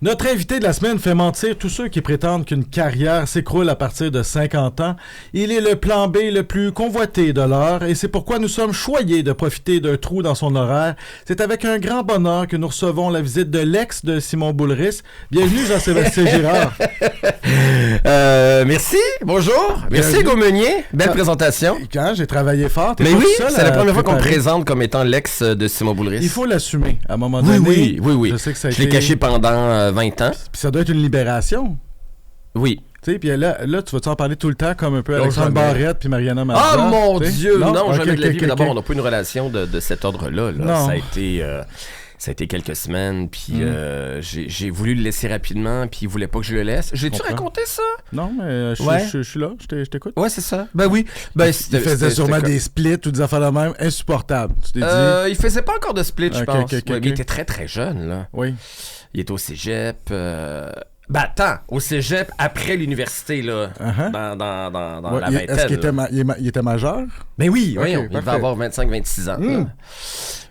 Notre invité de la semaine fait mentir tous ceux qui prétendent qu'une carrière s'écroule à partir de 50 ans. Il est le plan B le plus convoité de l'heure et c'est pourquoi nous sommes choyés de profiter d'un trou dans son horaire. C'est avec un grand bonheur que nous recevons la visite de l'ex de Simon Boulris. Bienvenue Jean-Sébastien Girard. Merci, bonjour. Merci Hugo Meunier, belle présentation. Quand j'ai travaillé fort, mais oui, c'est la première fois qu'on me présente comme étant l'ex de Simon Boulris. Il faut l'assumer à un moment donné. Oui. Je sais que ça a Je l'ai caché pendant 20 ans. Puis ça doit être une libération. Oui. Tu sais, puis là, tu vas-tu en parler tout le temps comme un peu Alexandre Barrette puis Mariana Mazza? Ah mon Dieu, non, jamais okay, de la vie. okay, D'abord, on n'a pas une relation de cet ordre-là. Non. Ça a été quelques semaines, puis j'ai voulu le laisser rapidement, puis il voulait pas que je le laisse. J'ai-tu raconté ça? Non, mais je suis là, je t'écoute. Ouais, c'est ça. Ben oui. Ben, il faisait sûrement des splits ou des affaires de même insupportables. Tu t'es dit? Il faisait pas encore de split, je pense. Okay. Il était très très jeune, là. Oui. Il était au cégep. Ben attends, au cégep après l'université, là. Dans la vingtaine. Est-ce qu'il était majeur? Ben oui, okay, il va avoir 25-26 ans.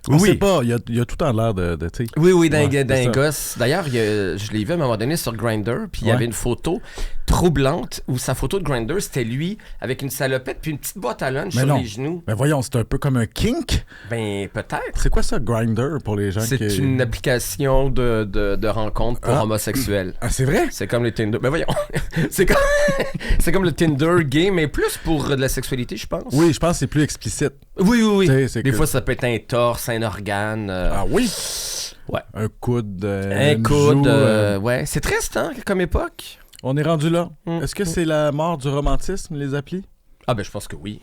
On sait pas, il y a tout en l'air de tu sais. Oui, d'un gosse. D'ailleurs, je l'ai vu à un moment donné sur Grindr, puis il y avait une photo troublante où sa photo de Grindr, c'était lui avec une salopette puis une petite boîte à lunch sur les genoux. Mais voyons, c'est un peu comme un kink. Ben peut-être. C'est quoi ça, Grindr, pour les gens qui... C'est une application de rencontre pour homosexuels. Ah, c'est vrai? C'est comme les Tinder. Ben voyons. c'est comme le Tinder gay, mais plus pour de la sexualité, je pense. Oui, je pense que c'est plus explicite. Oui. Des fois, ça peut être un torse, un organe. Ah oui? Ouais. Un coude. Un coude, ouais. C'est triste, hein, comme époque. On est rendu là. Est-ce que c'est la mort du romantisme, les applis? Ah ben, je pense que oui.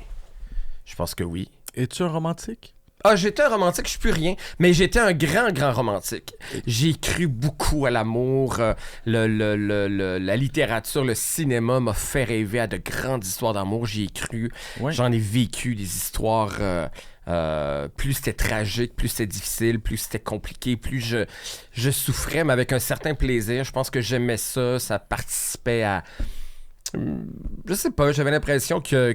Es-tu un romantique? Ah, j'étais un romantique, je suis plus rien, mais j'étais un grand romantique. J'ai cru beaucoup à l'amour, la littérature, le cinéma m'a fait rêver à de grandes histoires d'amour, j'y ai cru. Ouais. J'en ai vécu des histoires, plus c'était tragique, plus c'était difficile, plus c'était compliqué, plus je souffrais, mais avec un certain plaisir. Je pense que j'aimais ça, ça participait à... Je sais pas, j'avais l'impression que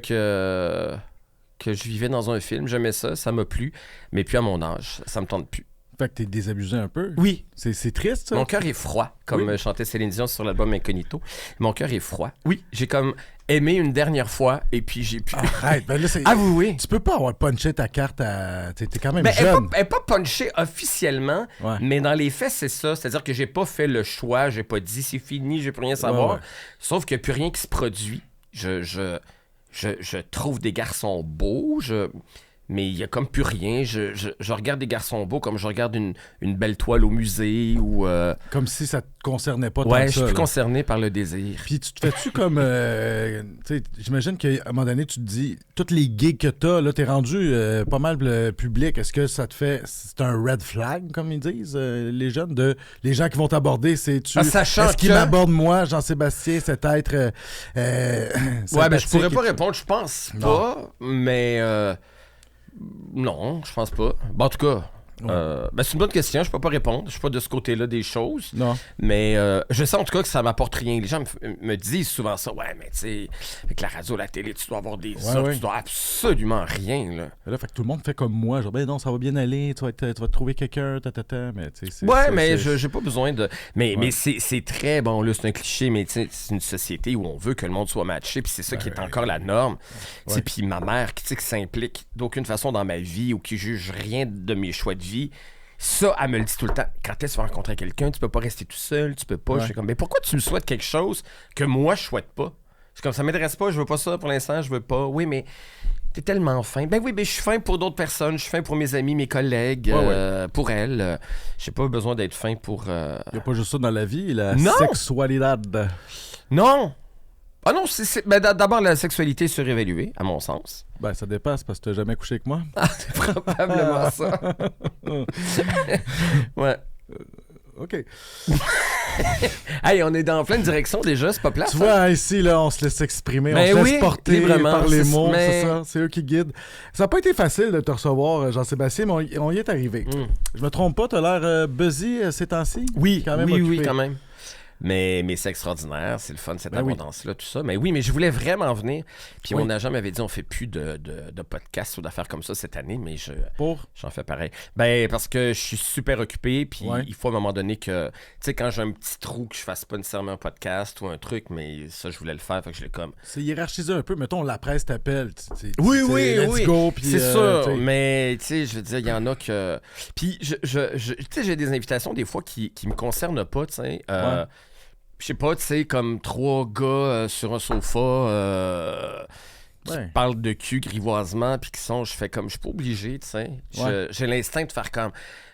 je vivais dans un film, j'aimais ça m'a plu, mais puis à mon âge, ça me tente plus. Fait que t'es désabusé un peu? Oui. C'est triste, ça? Mon cœur est froid, comme chantait Céline Dion sur l'album Incognito. Mon cœur est froid. Oui, j'ai comme aimé une dernière fois, et puis j'ai pu... Arrête, ben là, oui. Tu peux pas avoir punché ta carte à... T'es quand même jeune. Elle n'est pas punchée officiellement, mais dans les faits, c'est ça. C'est-à-dire que j'ai pas fait le choix, j'ai pas dit c'est fini, j'ai plus rien à savoir. Ouais. Sauf qu'il n'y a plus rien qui se produit. Je trouve des garçons beaux, mais il y a comme plus rien. Je regarde des garçons beaux comme je regarde une belle toile au musée ou... Comme si ça te concernait pas tant que ça. Ouais, je suis plus concerné par le désir. Puis tu te fais-tu comme... tu sais, j'imagine qu'à un moment donné, tu te dis, toutes les gigs que t'as, là, t'es rendu pas mal public. Est-ce que ça te fait... C'est un red flag, comme ils disent, les jeunes, les gens qui vont t'aborder, c'est-tu... Est-ce qu'ils m'abordent, moi, Jean-Sébastien, cet être... ouais, ben je pourrais pas répondre, je pense pas, mais... non, je pense pas. Bon, en tout cas, c'est une bonne question. Je peux pas répondre. Je suis pas de ce côté-là des choses. Non. Mais je sais en tout cas que ça m'apporte rien. Les gens me disent souvent ça. Ouais, mais tu sais, avec la radio, la télé, tu dois avoir des offres. Tu dois absolument rien. Là, fait que tout le monde fait comme moi. Genre, ben non, ça va bien aller. Tu vas te trouver quelqu'un. Mais tu sais, mais j'ai pas besoin de. Mais c'est très bon. Là, c'est un cliché, mais c'est une société où on veut que le monde soit matché. Puis c'est ça qui est encore la norme. Puis ma mère qui s'implique d'aucune façon dans ma vie ou qui juge rien de mes choix de vie, ça, elle me le dit tout le temps. Quand est-ce que tu vas rencontrer quelqu'un, tu peux pas rester tout seul, tu peux pas. Je suis comme, mais pourquoi tu me souhaites quelque chose que moi, je souhaite pas? C'est comme, ça m'intéresse pas, je veux pas ça pour l'instant, je veux pas. Oui, mais t'es tellement fin. Ben oui, je suis fin pour d'autres personnes, je suis fin pour mes amis, mes collègues, pour elles. J'ai pas besoin d'être fin pour... Y a pas juste ça dans la vie, la sexualité. Non! Ah non, d'abord, la sexualité est surévaluée, à mon sens. Ben, ça dépasse parce que t'as jamais couché avec moi. Ah, c'est probablement ça. Ouais. OK. Hey, on est dans plein de directions déjà, c'est pas place. Tu vois, ici, là, on se laisse exprimer, on se laisse porter par les mots, c'est ça, c'est eux qui guident. Ça n'a pas été facile de te recevoir, Jean-Sébastien, mais on y est arrivé. Je me trompe pas, t'as l'air busy ces temps-ci? Oui, quand même oui, quand même. Mais c'est extraordinaire, c'est le fun, cette Ben oui. abondance-là, tout ça. Mais oui, mais je voulais vraiment venir. Puis Oui. mon agent m'avait dit, on fait plus de podcasts ou d'affaires comme ça cette année, mais Pour? j'en fais pareil. Ben, parce que je suis super occupé, puis Ouais. il faut à un moment donné que, tu sais, quand j'ai un petit trou, que je fasse pas nécessairement un podcast ou un truc, mais ça, je voulais le faire, fait que je l'ai comme... C'est hiérarchisé un peu. Mettons, la presse t'appelle. Oui, let's go, puis, c'est sûr, t'sais. mais tu sais, je veux dire, il y en a que... Puis, tu sais, j'ai des invitations des fois qui me concernent pas, tu sais. Ouais. Je sais pas, tu sais, comme 3 gars sur un sofa qui Ouais. parlent de cul grivoisement, puis je fais comme, je suis pas obligé, tu sais. Ouais. J'ai l'instinct de faire comme,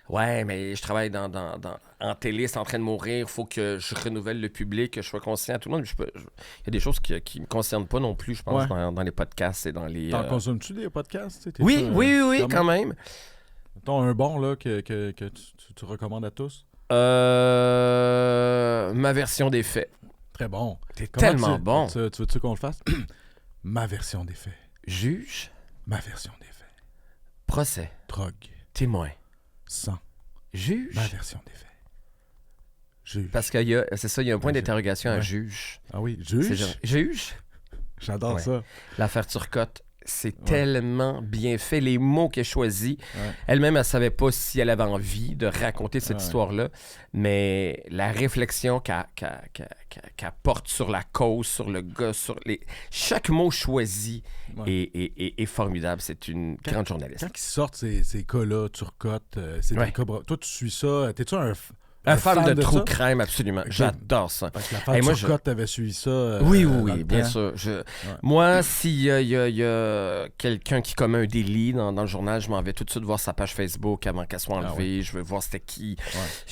ouais, mais je travaille en télé, c'est en train de mourir, faut que je renouvelle le public, que je sois conscient à tout le monde. Il y a des choses qui me concernent pas non plus, je pense, Ouais. dans les podcasts et dans les... T'en consommes-tu des podcasts? T'es Oui, ça, oui, quand même. Mettons un bon là, que tu recommandes à tous. Ma version des faits. Très bon. T'es Comment tellement bon. Tu veux-tu qu'on le fasse? Ma version des faits. Juge, Ma version des faits. procès, Drogue. témoin, Sang. juge. Ma version des faits. Juge. Parce qu'il y a, c'est ça, il y a un point Ouais, d'interrogation à ouais. juge. Ah oui, C'est juge? genre, juge? J'adore Ouais. ça. L'affaire Turcotte, c'est tellement bien fait. Les mots qu'elle choisit. Ouais. Elle-même, elle savait pas si elle avait envie de raconter cette Ouais. histoire-là, mais la réflexion qu'elle porte sur la cause, sur le gars, chaque mot choisi Ouais. est formidable. C'est une grande journaliste. Quand ils sortent ces cas-là, Turcotte, c'est Ouais. des cas... Toi, tu suis ça. T'es-tu Un fan de true ça? crime, absolument. Ok. J'adore ça. Parce que l'affaire Hey, moi, Turcotte, t'avais suivi ça. Oui, dans oui, le bien temps. sûr. Moi, s'il y a quelqu'un qui commet un délit dans le journal, je m'en vais tout de suite voir sa page Facebook avant qu'elle soit enlevée. Je veux voir c'était qui.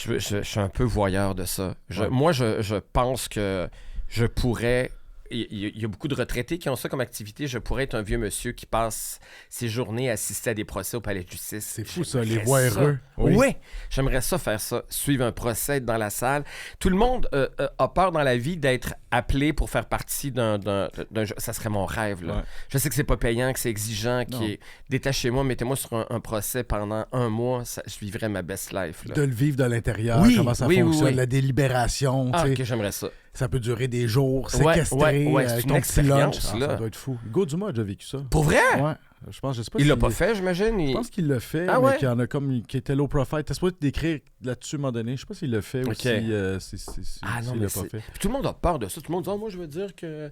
Ouais. Je suis un peu voyeur de ça. Ouais. Moi, je pense que je pourrais... Il y a beaucoup de retraités qui ont ça comme activité. Je pourrais être un vieux monsieur qui passe ses journées à assister à des procès au palais de justice. C'est fou, ça, les J'aimerais voireux. ça. Oui, j'aimerais ça faire ça. Suivre un procès, être dans la salle. Tout le monde a peur dans la vie d'être appelé pour faire partie d'un jeu. Ça serait mon rêve, là. Ouais. Je sais que c'est pas payant, que c'est exigeant, Non. qui est... Détachez-moi, mettez-moi sur un procès pendant 1 mois. Je vivrais ma best life, là. De le vivre de l'intérieur, Oui, comment ça oui, fonctionne, oui. la délibération, Ah, tu sais. que j'aimerais ça. Ça peut durer des jours, Ouais, séquestré, ouais, c'est avec une ton petit expérience, lunch. là. Ça doit être fou. Hugo Dumas a déjà vécu ça. Pour vrai? Ouais, je sais pas Il si l'a pas fait, j'imagine? Je pense qu'il l'a fait, Ah mais ouais? qu'il y en a comme qui était low profile. T'es supposé d'écrire là-dessus à un moment donné. Je sais pas s'il l'a fait ou Ok. si Ah non, s'il mais l'a pas fait. Puis tout le monde a peur de ça. Tout le monde dit, moi, je veux dire que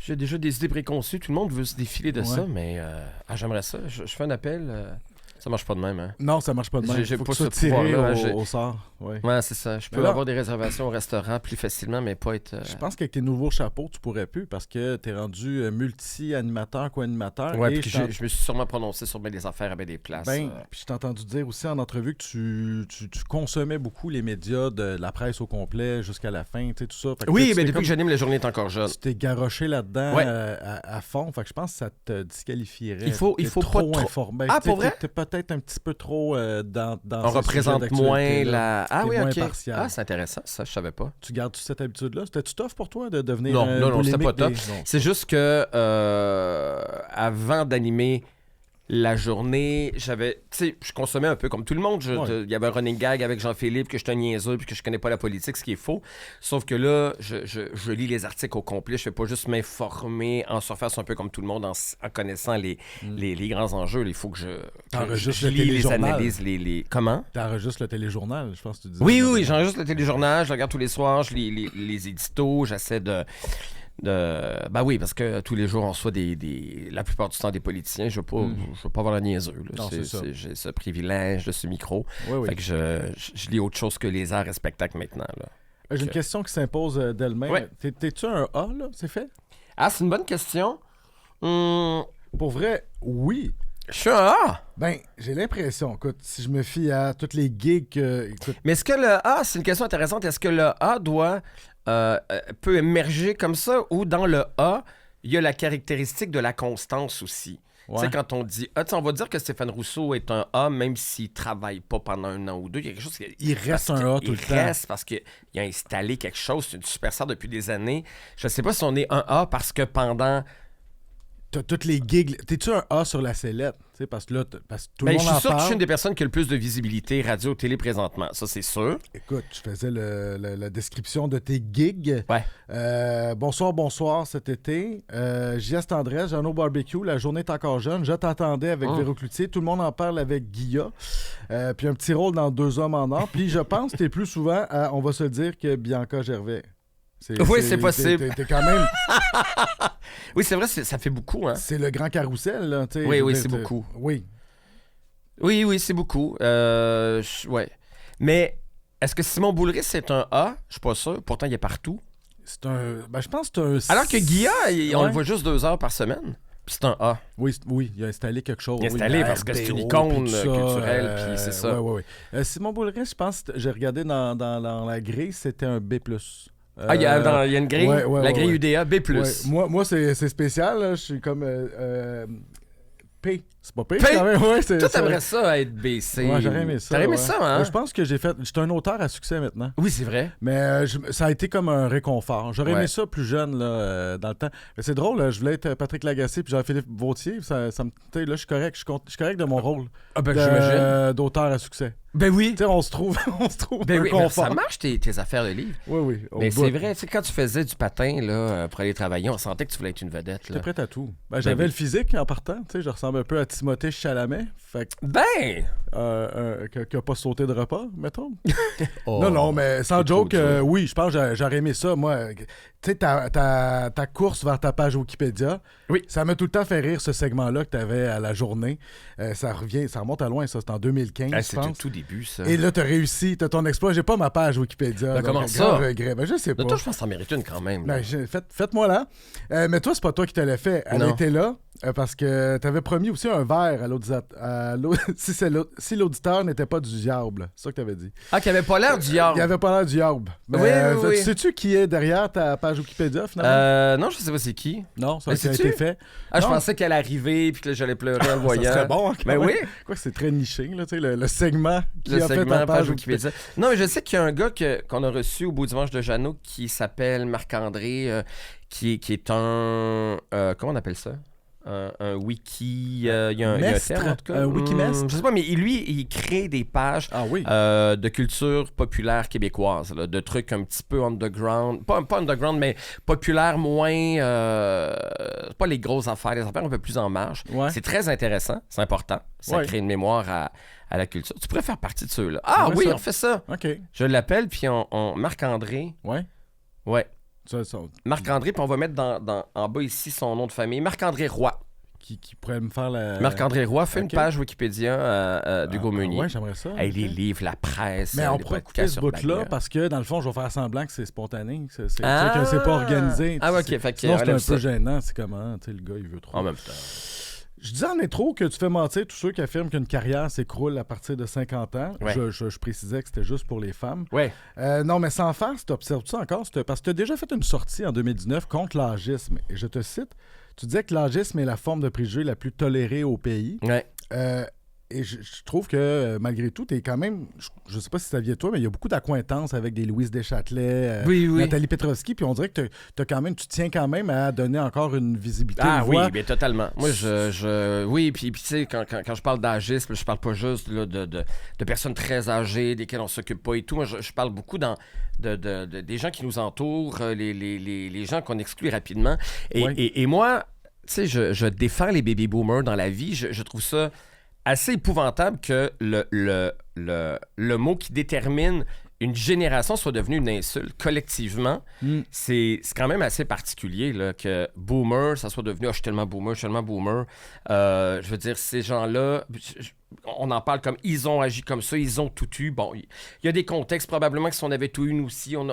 j'ai déjà des idées préconçues. Tout le monde veut se défiler de Ouais. ça, mais j'aimerais ça. Je fais un appel. Ça marche pas de même, hein? Non, ça marche pas de même. J'ai Faut pas que tu sois ce tiré pouvoir-là, j'ai- au sort. Ouais. Ouais, c'est ça. Je peux Mais là- avoir des réservations au restaurant plus facilement, mais pas être... Je pense qu'avec tes nouveaux chapeaux, tu pourrais plus parce que t'es rendu multi-animateur, co-animateur. Ouais, et puis je t'en- je me suis sûrement prononcé sur bien des affaires avec des places. Puis je t'ai entendu dire aussi en entrevue que tu consommais beaucoup les médias de la presse au complet jusqu'à la fin, tu sais, tout ça. Fait que Oui, tu mais t'es depuis que j'anime La Journée est encore jeune. tu t'es garoché là-dedans Ouais. à fond. Fait que je pense que ça te disqualifierait. Il faut T'es pas trop trop- informé. Ah, Tu sais, pour vrai? T'es peut-être un petit peu trop dans On ce représente sujet moins d'actualité-là. la... Ah T'es oui, moins OK. impartial. Ah, c'est intéressant, ça, je savais pas. Tu gardes cette habitude-là? C'était-tu tough pour toi de devenir Non, non, c'était pas boulimique tough. Non. C'est juste que avant d'animer La Journée, j'avais, tu sais, je consommais un peu comme tout le monde. Ouais. Il y avait un running gag avec Jean-Philippe que je suis un niaiseux puis que je connais pas la politique, ce qui est faux. Sauf que là, je lis les articles au complet. Je fais pas juste m'informer en surface un peu comme tout le monde en connaissant les grands enjeux. Il faut que je T'enregistres le lis les téléjournal. analyses, Comment? T'enregistres le téléjournal, je pense que tu disais. Oui, j'enregistre le téléjournal, je le regarde tous les soirs, je lis les éditos, j'essaie de... Ben oui, parce que tous les jours, on reçoit la plupart du temps des politiciens. Je veux pas avoir la niaiseux. Là. Non, c'est ça. J'ai ce privilège de ce micro. Oui. Fait que je lis autre chose que les arts et spectacles maintenant. Là. J'ai une question qui s'impose d'elle-même. Ouais. T'es-tu un A, là? C'est fait? Ah, c'est une bonne question. Pour vrai, oui. Je suis un A. Ben, j'ai l'impression, écoute, si je me fie à toutes les gigs écoute, Mais est-ce que le A, c'est une question intéressante, est-ce que le A peut émerger comme ça ou dans le A, il y a la caractéristique de la constance aussi? Tu sais, quand on dit A, on va dire que Stéphane Rousseau est un A même s'il travaille pas pendant 1 an ou 2. Il y a quelque chose il reste un A tout le temps. Il reste parce qu'il a installé quelque chose. C'est une superstar depuis des années. Je sais pas si on est un A parce que pendant t'as toutes les gigs. T'es-tu un A sur la sellette? Parce que là, parce que tout le monde en parle. Je suis sûr que je suis une des personnes qui a le plus de visibilité radio-télé présentement. Ça, c'est sûr. Écoute, je faisais la description de tes gigs. Ouais. Bonsoir cet été. J.S. Tendresse, Jeannot Barbecue, la journée est encore jeune. Je t'attendais avec Véro Cloutier. Tout le monde en parle avec Guilla. Puis un petit rôle dans Deux hommes en or. Puis je pense que t'es plus souvent à, on va se le dire, que Bianca Gervais. Oui, c'est possible. T'es quand même... Oui, c'est vrai, ça fait beaucoup. Hein? C'est le grand carrousel. Là, oui, c'est beaucoup. Oui. Oui, c'est beaucoup. Ouais. Mais est-ce que Simon Boulris, c'est un A? Je suis pas sûr. Pourtant, il est partout. C'est un... Ben, je pense que c'est un... Alors que Guilla, on le voit juste 2 heures par semaine. Puis c'est un A. Oui, il a installé quelque chose. Il a installé parce que c'est une icône culturelle, puis c'est ça. Oui. Simon Boulris, je pense que j'ai regardé dans la grille, c'était un B+. Il y a une grille, la grille UDA B+. Ouais. Moi c'est spécial, là. Je suis comme P. C'est pas P, quand même. Ouais, toi, t'aimerais ça être BC. Ouais, j'aurais aimé ça. T'aurais aimé ça, hein? Je pense que j'étais un auteur à succès maintenant. Oui, c'est vrai. Mais ça a été comme un réconfort. J'aurais aimé ça plus jeune, là, dans le temps. Mais c'est drôle, là, je voulais être Patrick Lagacé puis Jean-Philippe Vautier. Là, je suis correct. Je suis correct de mon rôle d'auteur à succès. Ben oui. Tu sais, on se trouve ben un oui, confort. Ça marche tes affaires de livre. Oui. Mais c'est vrai, tu sais, quand tu faisais du patin là, pour aller travailler, on sentait que tu voulais être une vedette. J'étais prêt à tout. J'avais le physique en partant. Tu sais, je ressemble un peu à Timothée Chalamet. Fait que, qui n'a pas sauté de repas, mettons. Non, mais sans joke, oui, je pense que j'aurais aimé ça. Moi, tu sais, ta course vers ta page Wikipédia, ça m'a tout le temps fait rire, ce segment-là que tu avais à la journée. Ça remonte à loin, ça. C'est en 2015, je pense. C'était tout début, ça. Et là, tu as réussi, tu as ton exploit. J'ai pas ma page Wikipédia. Ben, comment ça? Regret. Ben, je sais pas. Toi, je pense que t'en mérites une quand même. Ben, faites-moi là. Mais toi, c'est pas toi qui te l'as fait. Elle était là. Parce que tu avais promis aussi un verre à l'auditeur si l'auditeur n'était pas du diable. C'est ça que tu avais dit. Ah, qu'il avait pas l'air du diable. Il avait pas l'air du diable. Oui. Sais-tu qui est derrière ta page Wikipédia, finalement? Non, je sais pas c'est qui. Non, ça a été fait. Je pensais qu'elle arrivait puis que j'allais pleurer en le voyant. Ça serait bon, Mais oui. Quoi, c'est très niché, là, le segment qui a fait ta ta page Wikipédia. Non, mais je sais qu'il y a un gars qu'on a reçu au Beau Dimanche de Jeannot qui s'appelle Marc-André, qui est un... comment on appelle ça? Un wiki, il y a un terme en tout cas. Un wikimestre? Je sais pas, mais lui, il crée des pages de culture populaire québécoise, là, de trucs un petit peu underground. Pas underground, mais populaire moins... pas les grosses affaires, les affaires un peu plus en marge. Ouais. C'est très intéressant, c'est important. Ça crée une mémoire à la culture. Tu pourrais faire partie de ceux-là. Ah oui, on fait ça. OK. Je l'appelle, puis on Marc-André. Ouais. Marc-André, puis on va mettre en bas ici son nom de famille. Marc-André Roy. Qui pourrait me faire la... Marc-André Roy fait une page Wikipédia d'Hugo Meunier. Oui, j'aimerais ça. Les livres, la presse. Mais on pourrait couper ce bout-là parce que, dans le fond, je vais faire semblant que c'est spontané. Que c'est pas organisé. Ah, OK. Sinon, c'est un peu gênant. C'est comment, tu sais, le gars, il veut trop. En même temps. Je dis en intro que tu fais mentir tous ceux qui affirment qu'une carrière s'écroule à partir de 50 ans. Ouais. Je précisais que c'était juste pour les femmes. Ouais. Non, mais sans faire, tu observes ça encore, parce que tu as déjà fait une sortie en 2019 contre l'agisme. Et je te cite, tu disais que l'agisme est la forme de préjugé la plus tolérée au pays. Ouais. Et je trouve que, malgré tout, t'es quand même... Je sais pas si ça vient de toi, mais il y a beaucoup d'accointances avec des Louise Deschâtelet, Nathalie Petrovski, puis on dirait que tu tiens quand même à donner encore une visibilité. Oui, bien totalement. Moi, oui, puis tu sais, quand je parle d'agisme, je parle pas juste là, de personnes très âgées, desquelles on s'occupe pas et tout. Moi, je parle beaucoup des gens qui nous entourent, les gens qu'on exclut rapidement. Et moi, tu sais, je défends les baby boomers dans la vie. Je trouve ça assez épouvantable que le mot qui détermine une génération soit devenu une insulte collectivement. C'est quand même assez particulier là, que boomer, ça soit devenu « je suis tellement boomer, je suis tellement boomer ». Je veux dire, ces gens-là, on en parle comme « ils ont agi comme ça, ils ont tout eu ». Bon, il y a des contextes, probablement que si on avait tout eu, nous aussi, on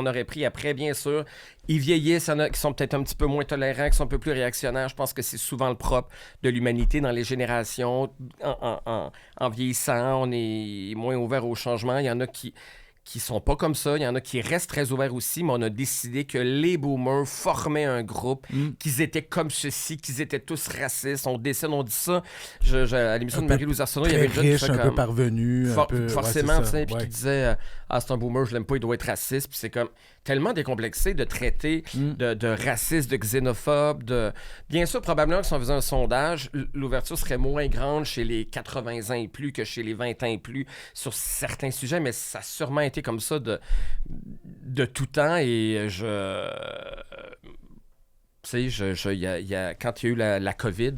aurait pris après, bien sûr. Ils vieillissent, il y en a qui sont peut-être un petit peu moins tolérants, qui sont un peu plus réactionnaires. Je pense que c'est souvent le propre de l'humanité dans les générations. En vieillissant, on est moins ouvert au changement. Il y en a qui qui sont pas comme ça. Il y en a qui restent très ouverts aussi, mais on a décidé que les boomers formaient un groupe, qu'ils étaient comme ceci, qu'ils étaient tous racistes. On décide, on dit ça. À l'émission de Marie-Louise Arsenault, il y avait une jeune qui riche, un peu parvenu. Forcément, tu sais, puis ouais. qui disait c'est un boomer, je l'aime pas, il doit être raciste. Puis c'est comme tellement décomplexé de traiter de raciste, de xénophobe. Bien sûr, probablement que si on faisait un sondage, l'ouverture serait moins grande chez les 80 ans et plus que chez les 20 ans et plus sur certains sujets, mais ça a sûrement été comme ça de tout temps. Et tu sais, quand il y a eu la COVID,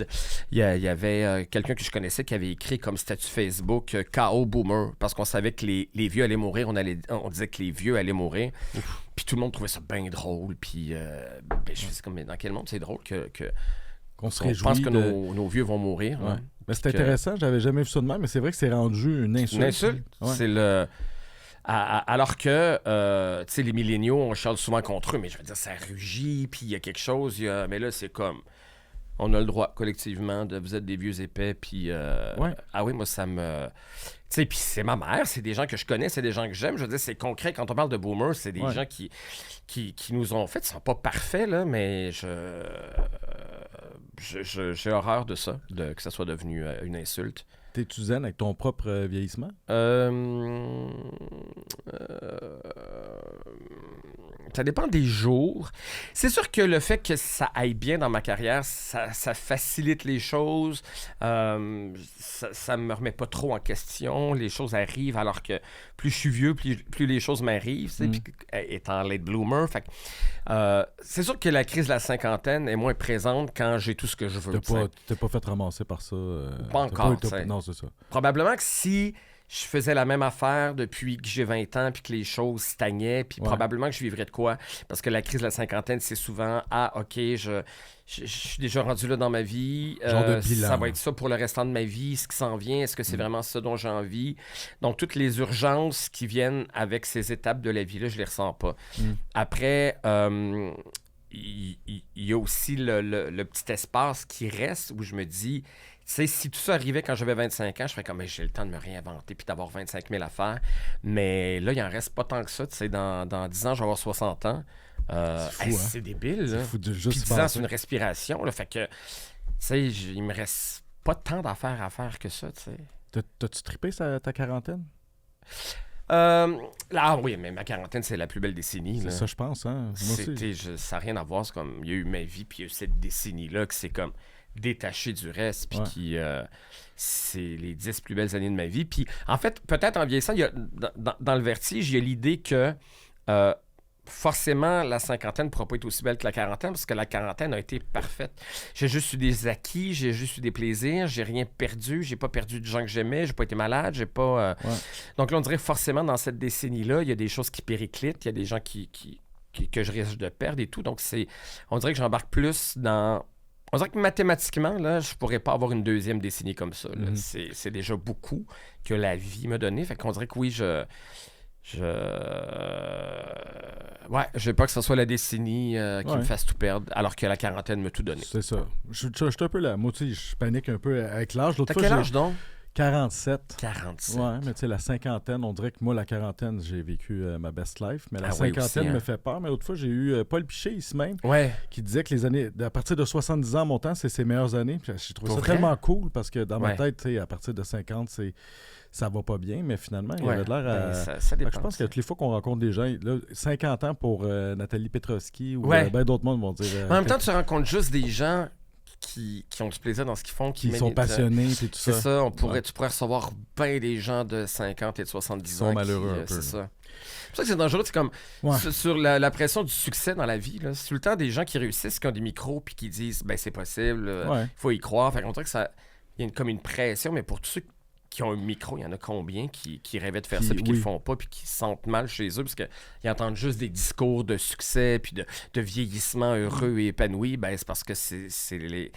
il y avait quelqu'un que je connaissais qui avait écrit comme statut Facebook KO Boomer, parce qu'on savait que les vieux allaient mourir. On disait que les vieux allaient mourir. Puis tout le monde trouvait ça bien drôle. Puis je faisais comme, mais dans quel monde c'est drôle qu'on se réjouit pense que nos vieux vont mourir. Ouais. Hein? Mais c'est intéressant, j'avais jamais vu ça de même, mais c'est vrai que c'est rendu une insulte. Une insulte, c'est le... Alors que, tu sais, les milléniaux, on chiale souvent contre eux, mais je veux dire, ça rugit, puis il y a quelque chose, mais là, c'est comme, on a le droit, collectivement, vous êtes des vieux épais, puis, ah oui, moi, ça me... Tu sais, puis c'est ma mère, c'est des gens que je connais, c'est des gens que j'aime, je veux dire, c'est concret, quand on parle de boomers, c'est des gens qui nous ont fait, ils sont pas parfaits, là, mais j'ai horreur de ça, que ça soit devenu une insulte. T'es-tu zen avec ton propre vieillissement? Ça dépend des jours. C'est sûr que le fait que ça aille bien dans ma carrière, ça facilite les choses. Ça me remet pas trop en question. Les choses arrivent alors que plus je suis vieux, plus les choses m'arrivent. Puis étant late bloomer, fait, c'est sûr que la crise de la cinquantaine est moins présente quand j'ai tout ce que je veux. T'es pas fait ramasser par ça? Pas encore. Non, c'est ça. Probablement que si je faisais la même affaire depuis que j'ai 20 ans puis que les choses stagnaient, puis probablement que je vivrais de quoi. Parce que la crise de la cinquantaine, c'est souvent « Ah, OK, je suis déjà rendu là dans ma vie. Genre de bilan. Ça va être ça pour le restant de ma vie. Ce qui s'en vient, est-ce que c'est vraiment ça dont j'ai envie? » Donc, toutes les urgences qui viennent avec ces étapes de la vie-là, je les ressens pas. Après... il y a aussi le petit espace qui reste où je me dis, tu sais, si tout ça arrivait quand j'avais 25 ans, je ferais comme, mais j'ai le temps de me réinventer puis d'avoir 25 000 affaires. Mais là, il en reste pas tant que ça. Tu sais, dans 10 ans, je vais avoir 60 ans. C'est fou, c'est débile. C'est fou de juste puis 10 ans, c'est une respiration. Là, fait que, tu sais, il me reste pas tant d'affaires à faire que ça, tu sais. T'as-tu trippé ta quarantaine? Ah oui, mais ma quarantaine, c'est la plus belle décennie. C'est ça, je pense. Hein? Moi aussi. Ça n'a rien à voir. C'est comme, il y a eu ma vie, puis il y a eu cette décennie-là que c'est comme détaché du reste, puis qui c'est les 10 plus belles années de ma vie. Puis en fait, peut-être en vieillissant, il y a, dans le vertige, il y a l'idée que forcément, la cinquantaine ne pourra pas être aussi belle que la quarantaine, parce que la quarantaine a été parfaite. J'ai juste eu des acquis, j'ai juste eu des plaisirs, j'ai rien perdu, j'ai pas perdu de gens que j'aimais, j'ai pas été malade, j'ai pas... Donc là, on dirait forcément, dans cette décennie-là, il y a des choses qui périclitent, il y a des gens que je risque de perdre et tout. Donc, on dirait que j'embarque plus dans... On dirait que mathématiquement, là, je pourrais pas avoir une deuxième décennie comme ça. Là. C'est déjà beaucoup que la vie m'a donné. Fait qu'on dirait que oui, j'ai pas que ce soit la décennie qui me fasse tout perdre, alors que la quarantaine m'a tout donné. C'est ça. Je suis un peu là. Moi, tu sais, je panique un peu avec l'âge. T'as quel âge donc? 47. 47. Ouais, mais tu sais, la cinquantaine, on dirait que moi, la quarantaine, j'ai vécu ma best life, mais la cinquantaine me fait peur. Mais l'autre fois, j'ai eu Paul Piché, ici même, qui disait que les années, à partir de 70 ans, mon temps, c'est ses meilleures années. Puis j'ai trouvé ça tellement cool, parce que dans ma tête, tu sais, à partir de 50, ça va pas bien, mais finalement, il avait l'air à... ça dépend. Je pense que toutes les fois qu'on rencontre des gens, là, 50 ans pour Nathalie Petrovski ou ben d'autres mondes vont dire... en même temps, tu rencontres juste des gens qui ont du plaisir dans ce qu'ils font. Qui sont passionnés et tout ça. C'est ça. Tu pourrais recevoir bien des gens de 50 et de 70 ans. Ils sont malheureux un peu. C'est ça. C'est pour ça que c'est dangereux. C'est comme sur la pression du succès dans la vie. Là, c'est tout le temps des gens qui réussissent, qui ont des micros puis qui disent ben c'est possible, il faut y croire. Fait qu'on dirait que ça... Il y a comme une pression, mais pour tous ceux qui ont un micro, il y en a combien qui rêvaient de faire ça puis qui le font pas puis qui se sentent mal chez eux parce qu'ils entendent juste des discours de succès puis de vieillissement heureux et épanoui. Ben c'est parce que c'est les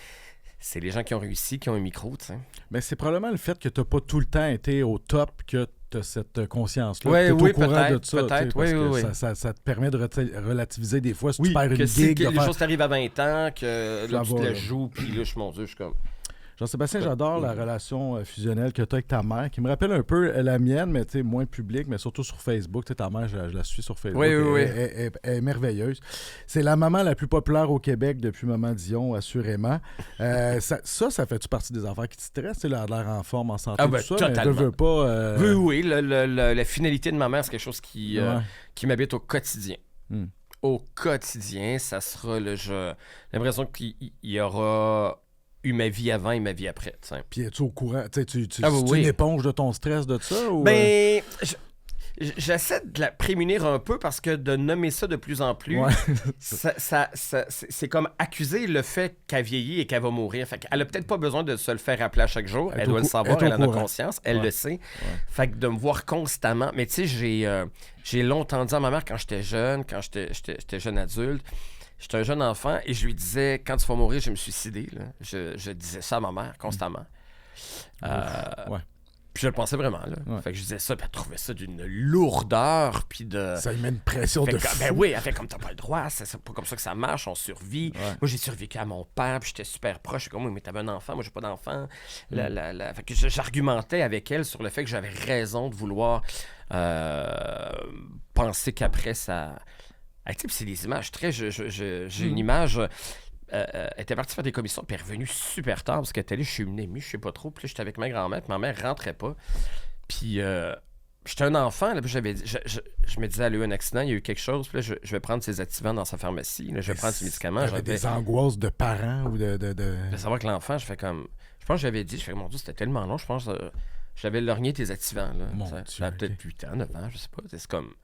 gens qui ont réussi, qui ont un micro, tu sais. Ben c'est probablement le fait que tu n'as pas tout le temps été au top que tu as cette conscience-là. Tu es au courant de ça. Peut-être, ça te permet de relativiser des fois si tu perds une gig. Les choses t'arrivent à 20 ans, que là, tu te la joues, puis là, mon Dieu, je suis comme... Jean-Sébastien, j'adore la relation fusionnelle que tu as avec ta mère, qui me rappelle un peu la mienne, mais moins publique, mais surtout sur Facebook. Tu sais, ta mère, je la suis sur Facebook. Oui. Elle est merveilleuse. C'est la maman la plus populaire au Québec depuis Maman Dion, assurément. Ça fait-tu partie des affaires qui te stressent? Elle a l'air en forme, en santé, tout ça, totalement. mais elle veut pas... Oui, la finalité de ma mère, c'est quelque chose qui m'habite au quotidien. Au quotidien, ça sera j'ai l'impression qu'il y aura eu ma vie avant et ma vie après. T'sais. Puis es-tu au courant? Tu une éponge de ton stress de ça? Ou, j'essaie de la prémunir un peu parce que de nommer ça de plus en plus, c'est comme accuser le fait qu'elle vieillit et qu'elle va mourir. Fait qu'elle a peut-être pas besoin de se le faire rappeler à chaque jour. Elle doit le savoir, elle en a conscience, elle le sait. Fait que de me voir constamment... Mais tu sais, j'ai longtemps dit à ma mère quand j'étais jeune, j'étais jeune adulte, j'étais un jeune enfant et je lui disais, quand tu vas mourir, je vais me suicider. Là. Je disais ça à ma mère constamment. Puis je le pensais vraiment, là. Fait que je disais ça, puis elle trouvait ça d'une lourdeur, puis de... Ça lui met une pression de fou. Ben oui, elle fait comme t'as pas le droit, c'est pas comme ça que ça marche, on survit. Ouais. Moi, j'ai survécu à mon père, puis j'étais super proche. Je suis comme, oui, mais t'avais un enfant, moi, j'ai pas d'enfant. Fait que j'argumentais avec elle sur le fait que j'avais raison de vouloir penser qu'après, ça... Tu sais, puis c'est des images très... J'ai une image... elle était partie faire des commissions, puis elle est revenue super tard parce qu'elle était allée chez une amie, je sais pas trop. Puis là, j'étais avec ma grand-mère, puis ma mère rentrait pas. Puis j'étais un enfant, là, puis je me disais, elle a eu un accident, il y a eu quelque chose, puis là, je vais prendre ses activants dans sa pharmacie, là, je vais prendre ses médicaments. J'avais des angoisses de parents ou de... De savoir que l'enfant, je pense que j'avais dit, mon Dieu, c'était tellement long, je pense que j'avais lorgné tes activants. Là, ça a peut-être 8 ans, 9 ans, je sais pas. C'est comme...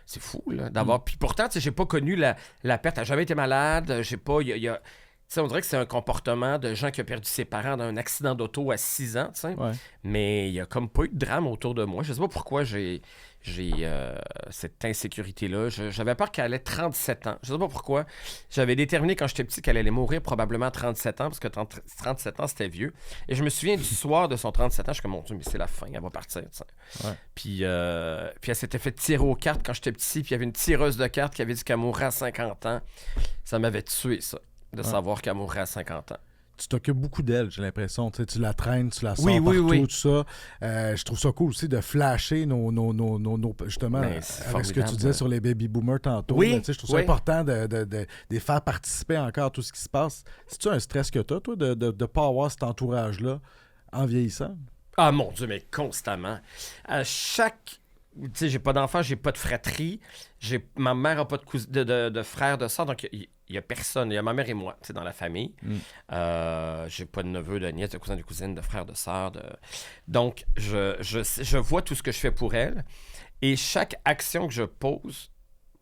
C'est fou, là, d'avoir... Puis pourtant, tu sais, j'ai pas connu la perte. J'ai jamais été malade. J'ai pas... Tu sais, on dirait que c'est un comportement de gens qui ont perdu ses parents dans un accident d'auto à 6 ans, tu sais. Ouais. Mais il y a comme pas eu de drame autour de moi. Je sais pas pourquoi j'ai cette insécurité-là. J'avais peur qu'elle ait 37 ans. Je sais pas pourquoi. J'avais déterminé quand j'étais petit qu'elle allait mourir probablement à 37 ans, parce que 37 ans, c'était vieux. Et je me souviens du soir de son 37 ans, je suis comme, mon Dieu, mais c'est la fin, elle va partir, tu sais. Ouais. Puis elle s'était fait tirer aux cartes quand j'étais petit, puis il y avait une tireuse de cartes qui avait dit qu'elle mourrait à 50 ans. Ça m'avait tué, ça, de savoir qu'elle mourrait à 50 ans. Tu t'occupes beaucoup d'elle, j'ai l'impression. Tu la traînes, tu la sors partout, tout ça. Je trouve ça cool aussi de flasher justement, avec ce que tu disais sur les baby boomers tantôt. Oui, je trouve ça important de les faire participer encore à tout ce qui se passe. C'est-tu un stress que tu as, toi, de ne pas avoir cet entourage-là en vieillissant? Ah, mon Dieu, mais constamment. À chaque... Tu sais, j'ai pas d'enfants, j'ai pas de fratrie. Ma mère a pas de frères, de sœurs, donc il y a personne. Il y a ma mère et moi, tu sais, dans la famille. J'ai pas de neveux, de nièces, de cousins, de cousines, de frères, de sœurs. Donc, je vois tout ce que je fais pour elle. Et chaque action que je pose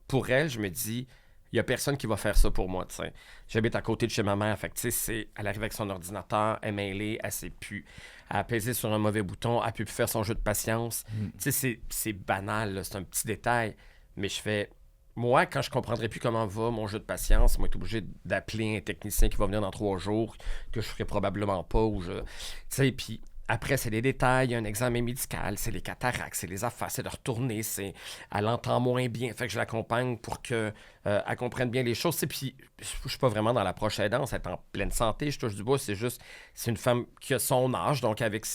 pour elle, je me dis, il y a personne qui va faire ça pour moi, tu sais. J'habite à côté de chez ma mère, fait que, tu sais, elle arrive avec son ordinateur, elle est mêlée, elle sait plus. Elle a pesé sur un mauvais bouton, elle peut plus faire son jeu de patience. Tu sais, c'est banal, là, c'est un petit détail. Mais je fais... Moi, quand je comprendrai plus comment va mon jeu de patience, moi, je suis obligé d'appeler un technicien qui va venir dans 3 jours, que je ferai probablement pas, ou je... Tu sais, puis... Après, c'est des détails, il y a un examen médical, c'est les cataractes, c'est les affaires, c'est de retourner, elle entend moins bien. Fait que je l'accompagne pour qu'elle comprenne bien les choses. Puis, je suis pas vraiment dans l'approche aidance, elle est en pleine santé, je touche du bois, c'est une femme qui a son âge, donc avec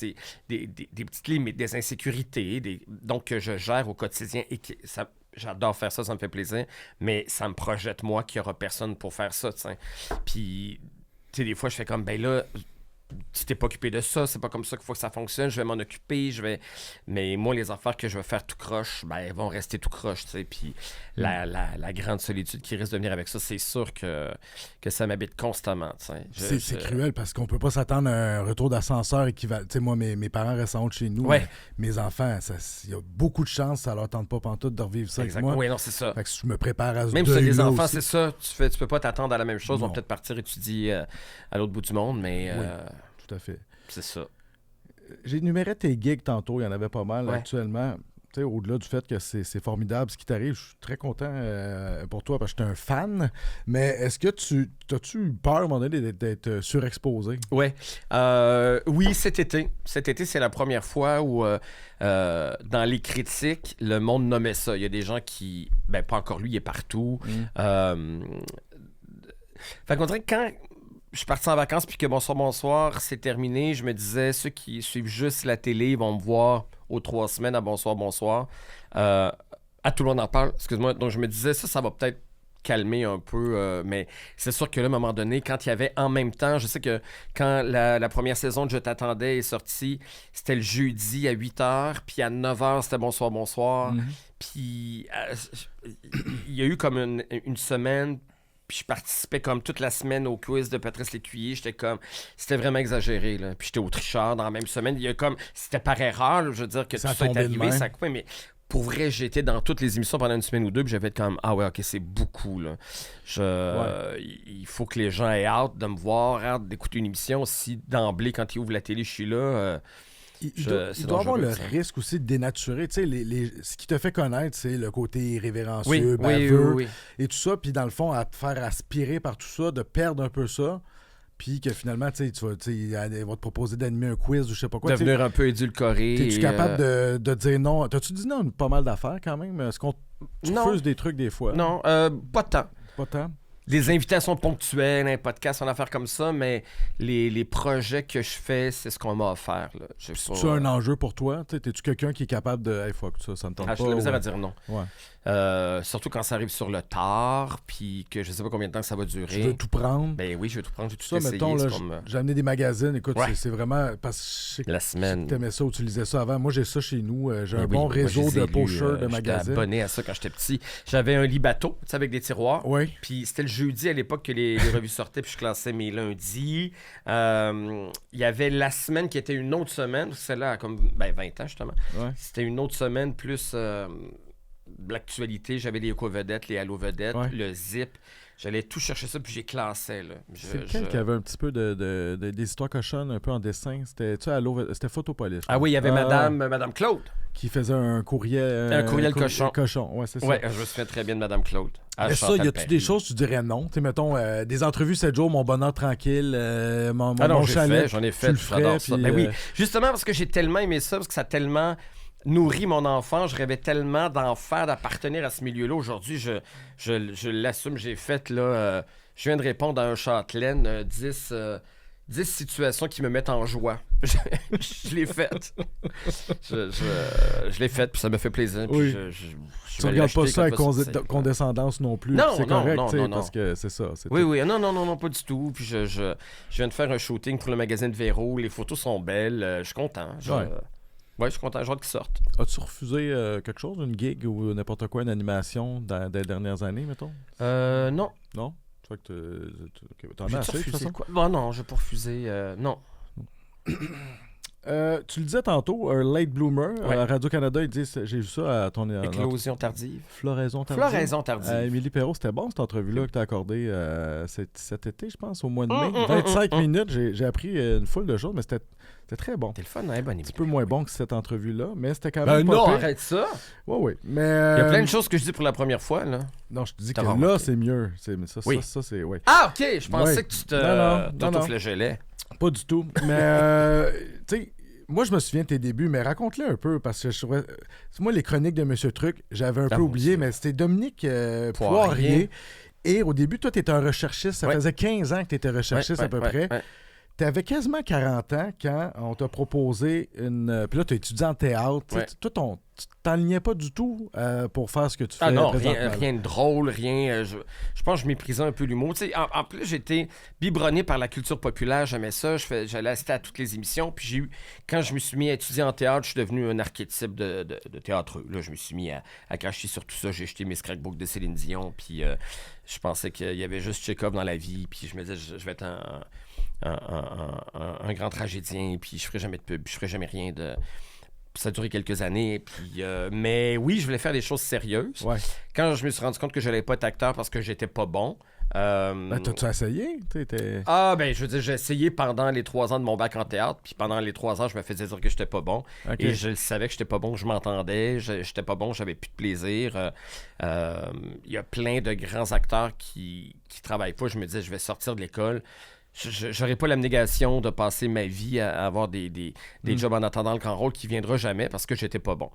des petites limites, des insécurités, donc que je gère au quotidien et j'adore faire ça, ça me fait plaisir, mais ça me projette, moi, qu'il n'y aura personne pour faire ça, t'sais. Puis, tu sais, des fois, je fais comme, ben là... Tu t'es pas occupé de ça, c'est pas comme ça qu'il faut que ça fonctionne, je vais m'en occuper, mais moi, les affaires que je vais faire tout croche, ben, elles vont rester tout croche, tu sais, puis la grande solitude qui risque de venir avec ça, c'est sûr que ça m'habite constamment, tu sais. C'est cruel, parce qu'on peut pas s'attendre à un retour d'ascenseur équivalent. Tu sais, moi, mes parents restent en haut de chez nous, mes enfants, il y a beaucoup de chances, ça leur tente pas pantoute de revivre ça avec moi. Oui, non, c'est ça. Fait que je me prépare à ce même si les enfants, aussi. C'est ça, tu peux pas t'attendre à la même chose, ils vont peut-être partir étudier à l'autre bout du monde, mais... Tout à fait. C'est ça. J'ai énuméré tes gigs tantôt, il y en avait pas mal actuellement. Tu sais, au-delà du fait que c'est formidable ce qui t'arrive, je suis très content pour toi parce que je suis un fan. Mais est-ce que as-tu eu peur à un moment donné d'être surexposé? Oui, cet été. Cet été, c'est la première fois où dans les critiques, le monde nommait ça. Il y a des gens qui... Ben, pas encore lui, il est partout. Fait qu'on dirait que quand... je suis parti en vacances, puis que Bonsoir, bonsoir, c'est terminé. Je me disais, ceux qui suivent juste la télé vont me voir aux 3 semaines à Bonsoir, bonsoir. À tout le monde en parle, excuse-moi. Donc, je me disais, ça va peut-être calmer un peu. Mais c'est sûr que là, à un moment donné, quand il y avait en même temps, je sais que quand la première saison de Je t'attendais est sortie, c'était le jeudi à 8h, puis à 9h, c'était Bonsoir, bonsoir. Puis il y a eu comme une semaine, puis je participais comme toute la semaine au quiz de Patrice Lécuyer. C'était vraiment exagéré, là. Puis j'étais au tricheur dans la même semaine. C'était par erreur, là, je veux dire que Ça tout ça est tombait de arrivé, même. ça coupait, mais pour vrai, j'étais dans toutes les émissions pendant une semaine ou deux, puis j'avais été comme, ah ouais, ok, c'est beaucoup, là. Il faut que les gens aient hâte de me voir, hâte d'écouter une émission. Si d'emblée, quand ils ouvrent la télé, je suis là... Il doit avoir le risque aussi de dénaturer. Tu sais, ce qui te fait connaître, c'est le côté irrévérencieux, baveux et tout ça. Puis dans le fond, à te faire aspirer par tout ça, de perdre un peu ça. Puis que finalement, ils vont te proposer d'animer un quiz ou je sais pas quoi. Devenir un peu édulcoré. Es-tu capable de dire non? T'as-tu dit non à pas mal d'affaires quand même? Est-ce qu'on refuses des trucs des fois? Non, pas tant. Pas tant? Des invitations ponctuelles, un podcast, une affaire comme ça, mais les projets que je fais, c'est ce qu'on m'a offert. C'est un enjeu pour toi? T'es-tu quelqu'un qui est capable de... Hey, fuck, ça me tente pas. J'ai la misère à dire non. Ouais. Surtout quand ça arrive sur le tard, puis que je sais pas combien de temps ça va durer. Tu veux tout prendre? Ben oui, je veux tout prendre, j'ai tout ça, essayé. Mettons, là, j'ai amené des magazines. Écoute, c'est vraiment... Parce que je sais que la semaine. Tu aimais ça, utilisais ça avant. Moi, j'ai ça chez nous. J'ai un bon réseau de pocheurs de magazines. J'étais abonné à ça quand j'étais petit. J'avais un lit bateau, tu sais, avec des tiroirs. Oui. Puis c'était le jeudi à l'époque que les revues sortaient, puis je classais mes lundis. Il y avait la semaine qui était une autre semaine, celle-là a comme 20 ans, justement. Ouais. C'était une autre semaine plus... l'actualité, j'avais les Éco-Vedettes, les Allo-Vedettes, le Zip. J'allais tout chercher ça, puis j'ai classé. C'est lequel qui avait un petit peu des histoires cochonnes, un peu en dessin? C'était Photopolis. Ah oui, il y avait Madame Claude. Qui faisait un courriel... un courriel cochon. Ouais, c'est ça. Ouais, je me souviens très bien de Madame Claude. Mais ça, y a-tu des choses, tu dirais non? Tu sais, mettons, des entrevues 7 jours, mon bonheur tranquille, mon chalet. J'en ai fait, j'adore ça. Ben oui, justement parce que j'ai tellement aimé ça, parce que ça a tellement... nourri mon enfant, je rêvais tellement d'en faire, d'appartenir à ce milieu-là. Aujourd'hui, je l'assume, j'ai fait, là, je viens de répondre à un Châtelaine, 10 situations qui me mettent en joie. Je l'ai faite. Je l'ai faite, puis ça me fait plaisir. Puis oui. Tu regardes pas ça avec condescendance non plus. Non, c'est correct, non. parce que c'est ça. Oui, non, pas du tout. Puis je viens de faire un shooting pour le magazine Véro. Les photos sont belles. Je suis content. Ouais, je suis content, j'ai hâte qu'ils sortent. As-tu refusé quelque chose, une gig ou n'importe quoi, une animation des dernières années, mettons? Non. Non? Tu vois que t'en as assez, de toute façon? Quoi? Bon, non, je vais pas refuser. Non. Tu le disais tantôt, un late bloomer. À Radio-Canada, ils disent, j'ai vu ça à ton... Éclosion tardive. Floraison tardive. Floraison tardive. Émilie Perrault, c'était bon cette entrevue-là que tu as accordée cet été, je pense, au mois de mai. 25 minutes, j'ai appris une foule de choses, mais c'était très bon. C'était le fun, hein, bonne Un petit peu moins bon que cette entrevue-là, mais c'était quand même même pas pire. Arrête ça! Oui. Mais, il y a plein de choses que je dis pour la première fois, là. Non, je te dis que là, c'est mieux. Mais ça, c'est... Oui. Ah, OK! Je pensais que tu t'auto-flagellais. Pas du tout. Mais, tu sais, moi, je me souviens de tes débuts, mais raconte-le un peu, parce que je trouvais... Moi, les chroniques de Monsieur Truc, j'avais un peu oublié, mais c'était Dominique Poirier. Et au début, toi, tu étais un recherchiste. Ça faisait 15 ans que tu étais recherchiste à peu près. Tu avais quasiment 40 ans quand on t'a proposé une... Puis là, tu as étudié en théâtre. Toi, tu t'enlignais pas du tout pour faire ce que tu fais. Ah non, rien de drôle, rien... je pense que je méprisais un peu l'humour. Tu sais, en plus, j'étais biberonné par la culture populaire. J'aimais ça. J'allais assister à toutes les émissions. Puis quand je me suis mis à étudier en théâtre, je suis devenu un archétype de théâtreux. Là, je me suis mis à cracher sur tout ça. J'ai jeté mes scrapbooks de Céline Dion. Puis je pensais qu'il y avait juste Tchekhov dans la vie. Puis je me disais, je vais être un grand tragédien, puis je ferai jamais de pub, je ferai jamais rien de... Ça a duré quelques années, puis mais oui, je voulais faire des choses sérieuses. Ouais. Quand je me suis rendu compte que je n'allais pas être acteur parce que j'étais pas bon... t'as-tu essayé? Je veux dire, j'ai essayé pendant les 3 ans de mon bac en théâtre, puis pendant les 3 ans, je me faisais dire que j'étais pas bon. Okay. Et je savais que j'étais pas bon, je m'entendais, j'étais pas bon, j'avais plus de plaisir. Il y a plein de grands acteurs qui travaillent pas. Je me disais, je vais sortir de l'école. J'aurais pas l'abnégation de passer ma vie à avoir des jobs en attendant le grand rôle qui viendra jamais parce que j'étais pas bon.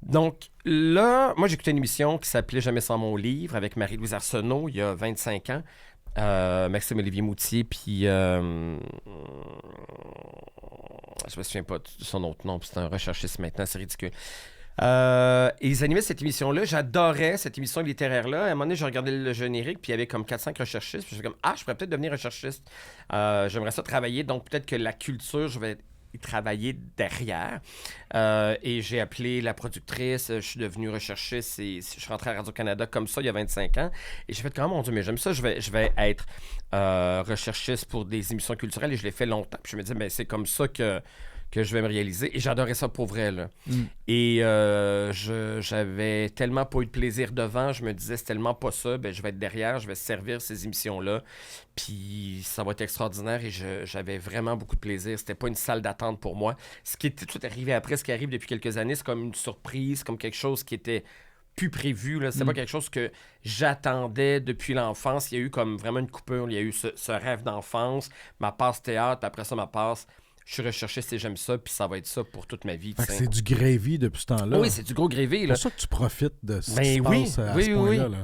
Donc là, moi j'écoutais une émission qui s'appelait Jamais sans mon livre avec Marie-Louise Arsenault il y a 25 ans. Maxime-Olivier Moutier, puis je me souviens pas de son autre nom, puis c'est un recherchiste maintenant, c'est ridicule. Et ils animaient cette émission-là. J'adorais cette émission littéraire-là. À un moment donné, je regardais le générique, puis il y avait comme 4-5 recherchistes. Puis je suis comme, je pourrais peut-être devenir recherchiste. J'aimerais ça travailler. Donc, peut-être que la culture, je vais y travailler derrière. Et j'ai appelé la productrice. Je suis devenu recherchiste et je suis rentré à Radio-Canada comme ça il y a 25 ans. Et j'ai fait, comment, mon Dieu, mais j'aime ça. Je vais être recherchiste pour des émissions culturelles et je l'ai fait longtemps. Puis je me disais, ben, c'est comme ça que je vais me réaliser. Et j'adorais ça pour vrai, là. Et j'avais tellement pas eu de plaisir devant, je me disais, c'est tellement pas ça, ben je vais être derrière, je vais servir ces émissions-là, puis ça va être extraordinaire et j'avais vraiment beaucoup de plaisir. C'était pas une salle d'attente pour moi. Ce qui était tout arrivé après, ce qui arrive depuis quelques années, c'est comme une surprise, comme quelque chose qui était plus prévu, là. C'est pas quelque chose que j'attendais depuis l'enfance. Il y a eu comme vraiment une coupure, il y a eu ce rêve d'enfance, ma passe théâtre, puis après ça, ma passe... Je suis recherchiste et j'aime ça, puis ça va être ça pour toute ma vie. C'est du gravy depuis ce temps-là. Oui, c'est du gros gravy. C'est pour ça que tu profites de ce qui se passe à ce point-là. Là.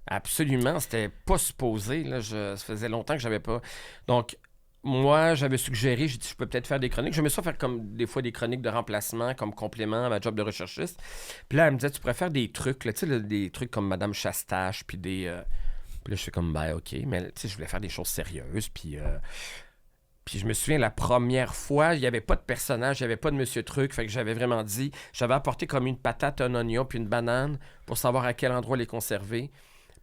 Absolument, c'était pas supposé. Là. Ça faisait longtemps que j'avais pas... Donc, moi, j'avais suggéré, j'ai dit, je peux peut-être faire des chroniques. J'aimais ça faire comme des fois des chroniques de remplacement, comme complément à ma job de recherchiste. Puis là, elle me disait, tu pourrais faire des trucs, là, tu sais, des trucs comme Madame Chastache, puis des... Puis là, je fais comme, ben OK, mais tu sais, je voulais faire des choses sérieuses, puis... Puis je me souviens, la première fois, il n'y avait pas de personnage, il n'y avait pas de Monsieur Truc, fait que j'avais vraiment dit, j'avais apporté comme une patate, un oignon, puis une banane pour savoir à quel endroit les conserver.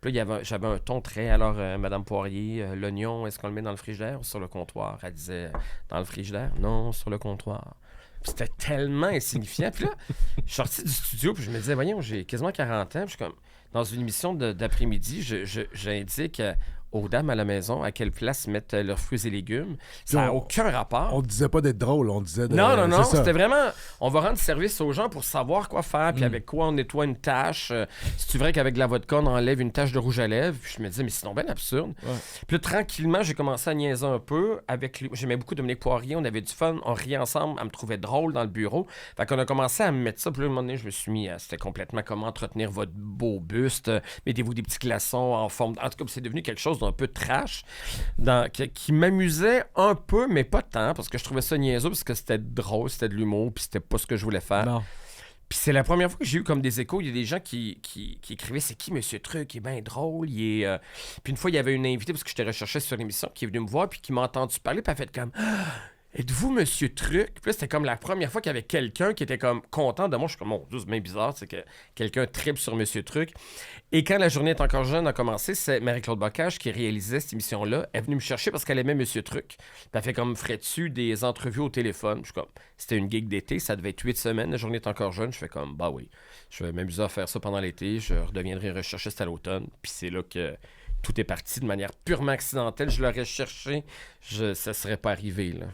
Puis là, j'avais un ton très, alors, Madame Poirier, l'oignon, est-ce qu'on le met dans le frigidaire ou sur le comptoir? Elle disait, dans le frigidaire? Non, sur le comptoir. Puis c'était tellement insignifiant. Puis là, je suis sorti du studio, puis je me disais, voyons, j'ai quasiment 40 ans, puis je suis comme, dans une émission d'après-midi, j'indique... aux dames à la maison à quelle place mettre leurs fruits et légumes. Ça n'a aucun rapport. On ne disait pas d'être drôle, on disait de... Non, c'était vraiment... On va rendre service aux gens pour savoir quoi faire, puis avec quoi on nettoie une tâche. C'est vrai qu'avec de la vodka, on enlève une tache de rouge à lèvres. Puis je me disais, mais c'est donc bien absurde. Ouais. Puis là, tranquillement, j'ai commencé à niaiser un peu. J'aimais beaucoup Dominique Poirier, on avait du fun, on riait ensemble, elle me trouvait drôle dans le bureau. Fait qu'on a commencé à me mettre ça. Puis là, à un moment donné, je me suis mis à... C'était complètement comment entretenir votre beau buste. Mettez-vous des petits glaçons en forme... En tout cas, c'est devenu quelque chose d'un peu trash, qui m'amusait un peu, mais pas tant, parce que je trouvais ça niaiseux, parce que c'était drôle, c'était de l'humour, puis c'était pas ce que je voulais faire. Non. Puis c'est la première fois que j'ai eu comme des échos. Il y a des gens qui écrivaient « C'est qui Monsieur Truc? Il est bien drôle. Il est... Puis une fois, il y avait une invitée, parce que j'étais recherché sur l'émission, qui est venue me voir, puis qui m'a entendu parler, puis elle a fait comme... Êtes-vous Monsieur Truc? Puis là, c'était comme la première fois qu'il y avait quelqu'un qui était comme content de moi. Je suis comme, mon Dieu, c'est bien bizarre, c'est que quelqu'un tripe sur Monsieur Truc. Et quand La journée est encore jeune a commencé, c'est Marie-Claude Bocage qui réalisait cette émission-là. Elle est venue me chercher parce qu'elle aimait Monsieur Truc. Puis elle fait comme, ferais-tu des entrevues au téléphone? Je suis comme, c'était une gig d'été, ça devait être 8 semaines. La journée est encore jeune. Je fais comme, bah oui, je vais m'amuser à faire ça pendant l'été. Je redeviendrai recherchiste à l'automne. Puis c'est là que tout est parti de manière purement accidentelle. Je l'aurais cherché, ça serait pas arrivé, là.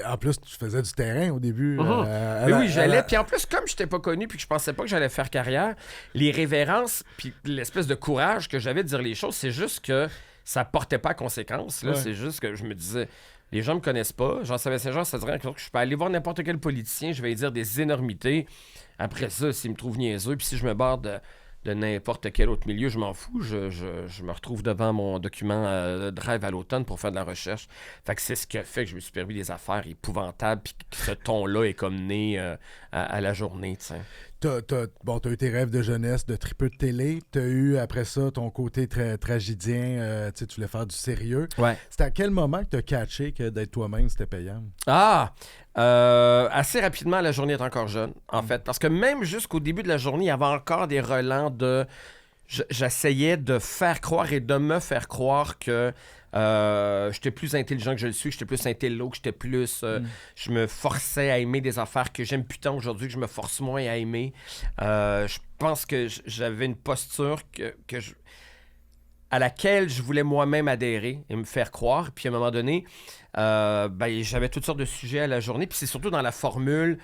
En plus, tu faisais du terrain au début. Oui, j'allais. Puis en plus, comme je n'étais pas connu puis que je pensais pas que j'allais faire carrière, les révérences puis l'espèce de courage que j'avais de dire les choses, c'est juste que ça portait pas à conséquence. Là. Ouais. C'est juste que je me disais, les gens me connaissent pas. Jean-Sébastien Saint-Jean, ça dirait que je peux aller voir n'importe quel politicien, je vais lui dire des énormités. Après ça, s'il me trouve niaiseux, puis si je me barre de n'importe quel autre milieu, je m'en fous. Je me retrouve devant mon document Drive à l'automne pour faire de la recherche. Fait que c'est ce qui a fait que je me suis permis des affaires épouvantables puis que ce ton-là est comme né à la journée, tu sais. T'as eu tes rêves de jeunesse, de tripeux de télé. T'as eu, après ça, ton côté très tragédien. Tu voulais faire du sérieux. Ouais. C'était à quel moment que t'as catché que d'être toi-même, c'était payant? Assez rapidement, La journée est encore jeune, en fait. Parce que même jusqu'au début de la journée, il y avait encore des relents de... J'essayais de faire croire et de me faire croire que j'étais plus intelligent que je le suis, que j'étais plus intello, que j'étais plus... Je me forçais à aimer des affaires que j'aime plus tant aujourd'hui, que je me force moins à aimer. Je pense que j'avais une posture à laquelle je voulais moi-même adhérer et me faire croire. Puis à un moment donné, j'avais toutes sortes de sujets à la journée. Puis c'est surtout dans la formule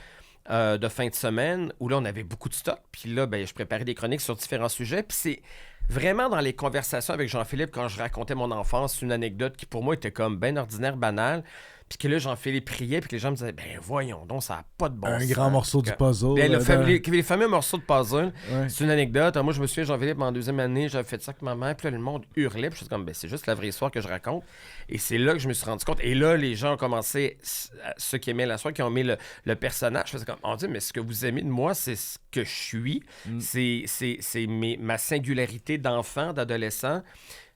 de fin de semaine où là, on avait beaucoup de stock. Puis là, je préparais des chroniques sur différents sujets. Puis c'est vraiment dans les conversations avec Jean-Philippe, quand je racontais mon enfance, une anecdote qui pour moi était comme bien ordinaire, banale. Puis que là, Jean-Philippe priait, puis que les gens me disaient, ben voyons donc, ça n'a pas de bon sens. Un grand morceau du puzzle. Ben, les fameux morceaux de puzzle, Ouais. c'est une anecdote. Moi, je me souviens, Jean-Philippe, en deuxième année, j'avais fait ça avec ma mère, puis là, le monde hurlait, puis je suis comme, ben c'est juste la vraie histoire que je raconte. Et c'est là que je me suis rendu compte. Et là, les gens ont commencé, ceux qui aimaient la soirée, qui ont aimé le personnage, je faisais comme, on dit, mais ce que vous aimez de moi, c'est ce que je suis. C'est ma singularité d'enfant, d'adolescent,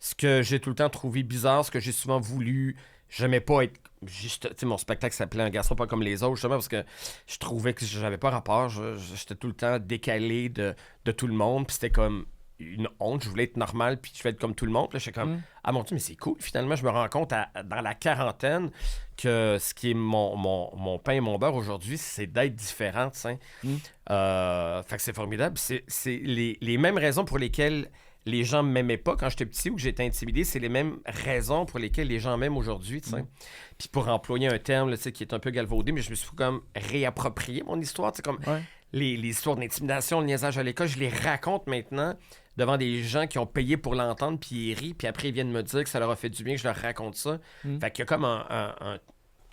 ce que j'ai tout le temps trouvé bizarre, ce que j'ai souvent voulu. J'aimais pas être juste. Tu sais, mon spectacle s'appelait Un garçon pas comme les autres, justement, parce que je trouvais que j'avais pas rapport. J'étais tout le temps décalé de tout le monde. Puis c'était comme une honte. Je voulais être normal, puis je voulais être comme tout le monde. Puis là, j'étais comme, ah mon Dieu, mais c'est cool. Finalement, je me rends compte dans la quarantaine que ce qui est mon pain et mon beurre aujourd'hui, c'est d'être différent, tu sais. Fait que c'est formidable. C'est les mêmes raisons pour lesquelles les gens ne m'aimaient pas quand j'étais petit ou que j'étais intimidé, c'est les mêmes raisons pour lesquelles les gens m'aiment aujourd'hui, tu sais. Puis pour employer un terme, là, tu sais, qui est un peu galvaudé, mais je me suis comme réapproprié mon histoire, tu sais, comme les histoires d'intimidation, le niaisage à l'école, je les raconte maintenant devant des gens qui ont payé pour l'entendre, puis ils rient, puis après ils viennent me dire que ça leur a fait du bien, que je leur raconte ça. Fait qu'il y a comme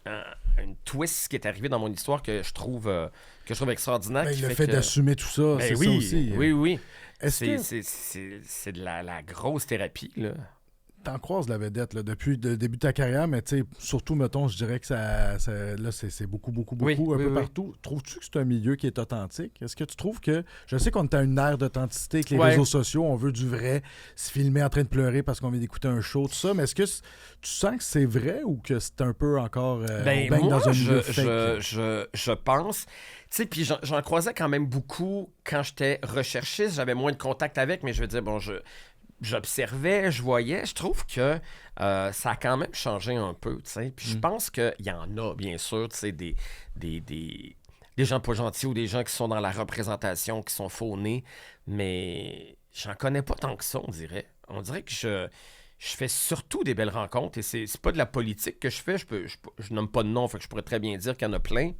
une twist qui est arrivé dans mon histoire que je trouve extraordinaire. Ben, qui le fait fait que... d'assumer tout ça, Ben c'est oui, ça aussi. oui. Est-ce C'est de la grosse thérapie, là. T'en croises la vedette là, depuis le début de ta carrière, mais tu sais, surtout, mettons, je dirais que là, c'est beaucoup, un peu partout. Trouves-tu que c'est un milieu qui est authentique? Est-ce que tu trouves que... Je sais qu'on est à une ère d'authenticité avec les réseaux sociaux, on veut du vrai, se filmer en train de pleurer parce qu'on vient d'écouter un show, tout ça, mais est-ce que tu sens que c'est vrai ou que c'est un peu encore on baigne dans un milieu fake? Je pense... Tu sais, puis j'en croisais quand même beaucoup quand j'étais recherchiste. J'avais moins de contact avec, mais je veux dire, bon, j'observais, je voyais. Je trouve que ça a quand même changé un peu, tu sais. Puis je pense qu'il y en a, bien sûr, tu sais, des gens pas gentils ou des gens qui sont dans la représentation, qui sont faux-nés, mais j'en connais pas tant que ça, on dirait. On dirait que je fais surtout des belles rencontres et c'est pas de la politique que je fais. Je nomme pas de nom, fait que je pourrais très bien dire qu'il y en a plein.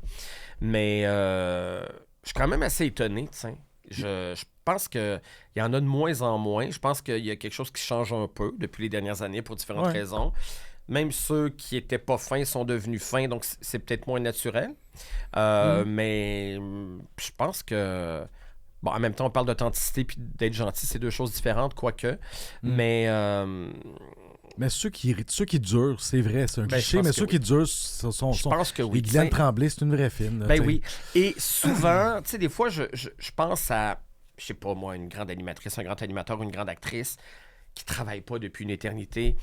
Mais je suis quand même assez étonné, tu sais. Je pense qu'il y en a de moins en moins. Je pense qu'il y a quelque chose qui change un peu depuis les dernières années pour différentes raisons. Même ceux qui étaient pas fins sont devenus fins, donc c'est peut-être moins naturel. Mais je pense que... Bon, en même temps, on parle d'authenticité puis d'être gentil, c'est deux choses différentes, quoique. Mais ceux qui durent, c'est vrai, c'est un cliché, mais ceux qui durent sont... Je pense que oui. Et Guylaine Tremblay, c'est une vraie fine. Là, ben oui. Et souvent, tu sais, des fois, je pense à, je sais pas moi, une grande animatrice, un grand animateur ou une grande actrice qui travaille pas depuis une éternité.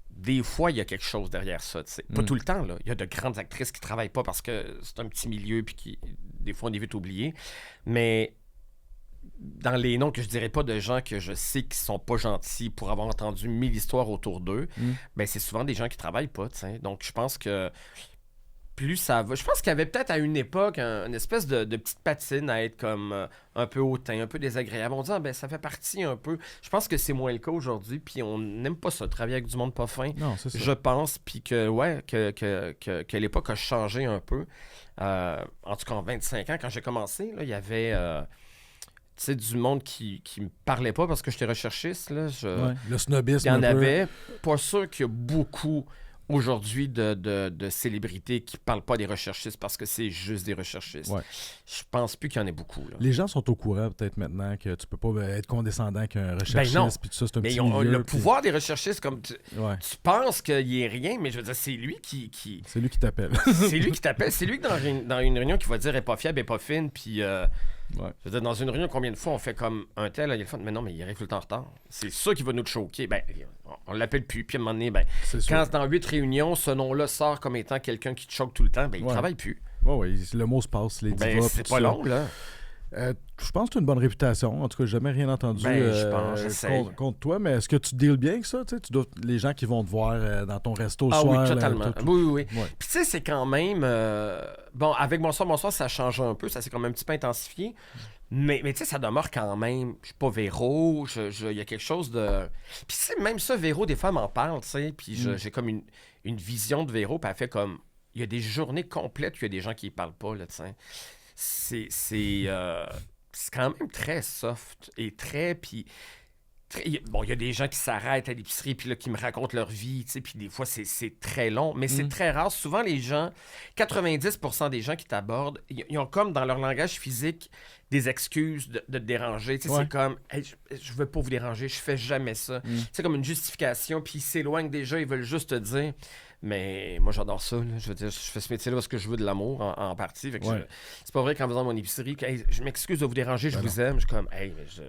Des fois, il y a quelque chose derrière ça, tu sais. Pas tout le temps, là. Il y a de grandes actrices qui travaillent pas parce que c'est un petit milieu puis qui, des fois, on est vite oublié. Mais dans les noms que je dirais pas de gens que je sais qui sont pas gentils pour avoir entendu 1000 histoires autour d'eux, ben c'est souvent des gens qui travaillent pas, tu sais. Donc, je pense que plus ça va... Je pense qu'il y avait peut-être à une époque une espèce de petite patine à être comme un peu hautain, un peu désagréable. On dit, ben ça fait partie un peu... Je pense que c'est moins le cas aujourd'hui, puis on n'aime pas ça, travailler avec du monde pas fin. Non, c'est ça. Je pense, puis que, que l'époque a changé un peu. En tout cas, en 25 ans, quand j'ai commencé, là, il y avait... tu sais, du monde qui me parlait pas parce que j'étais recherchiste. Là, le snobisme. Il y en avait. Pas sûr qu'il y a beaucoup aujourd'hui de célébrités qui parlent pas des recherchistes parce que c'est juste des recherchistes. Je pense plus qu'il y en ait beaucoup. Là. Les gens sont au courant peut-être maintenant que tu peux pas être condescendant qu'un recherchiste. Puis tout ça, c'est un petit milieu, le pouvoir des recherchistes, comme tu penses qu'il y ait rien, mais je veux dire, c'est lui qui... C'est lui qui t'appelle. C'est lui qui t'appelle. C'est lui qui, dans une réunion, qui va dire « elle est pas fiable, elle est pas fine », puis... Je veux dire, dans une réunion, combien de fois on fait comme un tel, là, il est le fun, mais non, mais il arrive tout le temps en retard. C'est ça qui va nous choquer. Ben, on l'appelle plus. Puis à un moment donné, quand dans 8 réunions, ce nom-là sort comme étant quelqu'un qui te choque tout le temps, il travaille plus. Oui, le mot se passe, les divas. C'est pas long, là. Je pense que tu as une bonne réputation. En tout cas, j'ai jamais rien entendu contre toi. Mais est-ce que tu deals bien avec ça? Tu les gens qui vont te voir dans ton resto le soir. Oui, totalement. Oui. Puis tu sais, c'est quand même... bon, avec Bonsoir, ça change un peu. Ça s'est quand même un petit peu intensifié. Mais tu sais, ça demeure quand même... Je suis pas Véro. Il y a quelque chose de... Puis tu sais, même ça, Véro, des fois, m'en parle, tu sais. Puis j'ai comme une vision de Véro. Puis elle fait comme... Il y a des journées complètes où il y a des gens qui ne parlent pas, là, tu sais. C'est quand même très soft et très... Puis Bon, il y a des gens qui s'arrêtent à l'épicerie puis là, qui me racontent leur vie, tu sais, puis des fois, c'est très long, mais c'est très rare. Souvent, les gens, 90% des gens qui t'abordent, ils ont comme dans leur langage physique des excuses de te déranger. Tu sais, c'est comme, hey, je veux pas vous déranger, je fais jamais ça. C'est comme une justification, puis ils s'éloignent déjà, ils veulent juste te dire, mais moi, j'adore ça. Là. Je veux dire, je fais ce métier-là parce que je veux de l'amour en partie. Fait que c'est pas vrai qu'en faisant mon épicerie, hey, je m'excuse de vous déranger, je vous aime. Je suis comme, hey, mais je...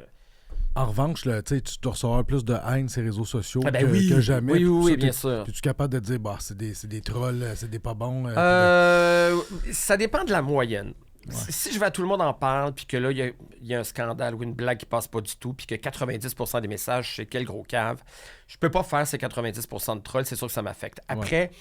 En revanche, là, tu dois recevoir plus de haine sur les réseaux sociaux que jamais. Oui, bien sûr. Es-tu capable de dire, bah, c'est des trolls, c'est des pas bons? Ça dépend de la moyenne. Ouais. Si je vais à Tout le monde en parle, puis que là, il y a un scandale ou une blague qui passe pas du tout, puis que 90% des messages, c'est quel gros cave, je peux pas faire ces 90% de trolls, c'est sûr que ça m'affecte. Après,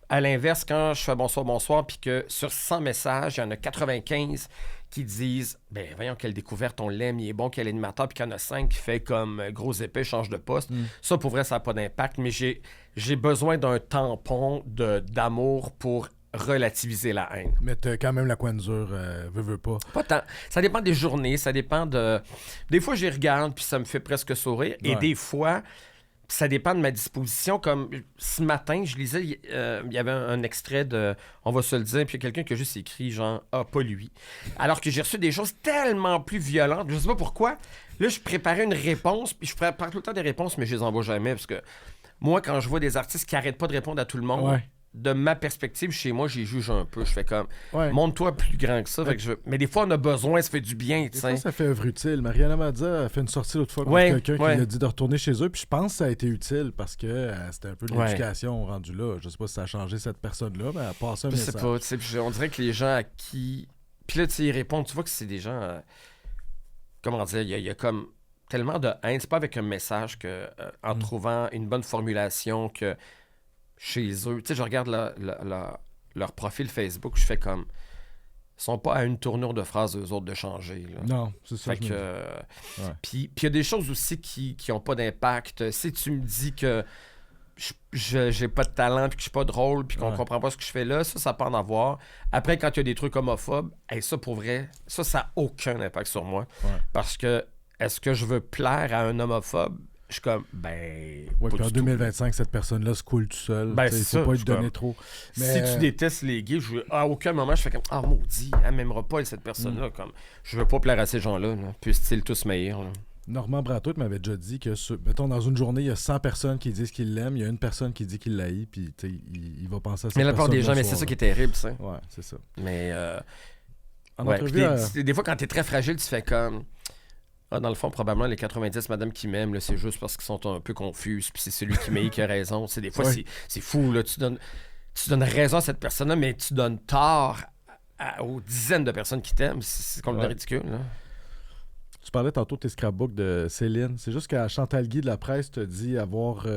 à l'inverse, quand je fais bonsoir, puis que sur 100 messages, il y en a 95 qui disent « Ben, voyons quelle découverte, on l'aime, il est bon, quel animateur », puis qu'il y en a 5 qui fait comme gros épais, change de poste. Ça, pour vrai, ça n'a pas d'impact, mais j'ai besoin d'un tampon d'amour pour relativiser la haine. Mais t'as quand même la coinsure, veux pas. Pas tant. Ça dépend des journées, ça dépend de... Des fois, j'y regarde, puis ça me fait presque sourire, et des fois... Ça dépend de ma disposition. Comme ce matin, je lisais, il y avait un extrait de On va se le dire, puis il y a quelqu'un qui a juste écrit genre « Ah, pas lui ». Alors que j'ai reçu des choses tellement plus violentes. Je sais pas pourquoi. Là, je préparais une réponse, puis je prépare tout le temps des réponses, mais je les envoie jamais. Parce que moi, quand je vois des artistes qui arrêtent pas de répondre à tout le monde... De ma perspective, chez moi, j'y juge un peu. Je fais comme, montre-toi plus grand que ça. Fait que Mais des fois, on a besoin, ça fait du bien. Des fois, ça fait œuvre utile. Mariana Mazza a fait une sortie l'autre fois avec quelqu'un qui lui a dit de retourner chez eux. Puis je pense que ça a été utile parce que c'était un peu de l'éducation rendue là. Je sais pas si ça a changé cette personne-là, mais elle a passé un message. Je sais pas. On dirait que les gens à qui... Puis là, tu sais, ils répondent. Tu vois que c'est des gens... Comment dire? Il y a comme tellement de haine. C'est pas avec un message que en trouvant une bonne formulation que... chez eux. Tu sais, je regarde leur profil Facebook, je fais comme... Ils sont pas à une tournure de phrase eux autres de changer. Là. Non, c'est ça. Fait que... Puis il y a des choses aussi qui ont pas d'impact. Si tu me dis que j'ai pas de talent, puis que je suis pas drôle, puis qu'on comprend pas ce que je fais là, ça peut en avoir. Après, quand il y a des trucs homophobes, ça, pour vrai, ça a aucun impact sur moi. Parce que, est-ce que je veux plaire à un homophobe? Je suis comme, Oui, puis en 2025, cette personne-là se coule tout seul. C'est ça. Pas lui donner trop. Mais... Si tu détestes les gays, à aucun moment, je fais comme, ah, maudit, elle m'aimera pas, cette personne-là. Comme, je veux pas plaire à ces gens-là. Puissent-ils tous meilleurs. Normand Bratoit m'avait déjà dit que, mettons, dans une journée, il y a 100 personnes qui disent qu'ils l'aiment, il y a une personne qui dit qu'il l'haït, puis il va penser à cette personne. Mais la plupart des gens, mais c'est ça qui est terrible, ça. Ouais, c'est ça. Mais, entrevue, des fois, quand t'es très fragile, tu fais comme... Ah, dans le fond, probablement, les 90 madames qui m'aiment, là, c'est juste parce qu'ils sont un peu confuses, puis c'est celui qui m'aime qui a raison. C'est des fois, c'est fou, là. Tu donnes raison à cette personne-là, mais tu donnes tort aux dizaines de personnes qui t'aiment. C'est complètement ridicule, là. Tu parlais tantôt de tes scrapbooks de Céline. C'est juste qu'à Chantal Guy de la Presse te dit avoir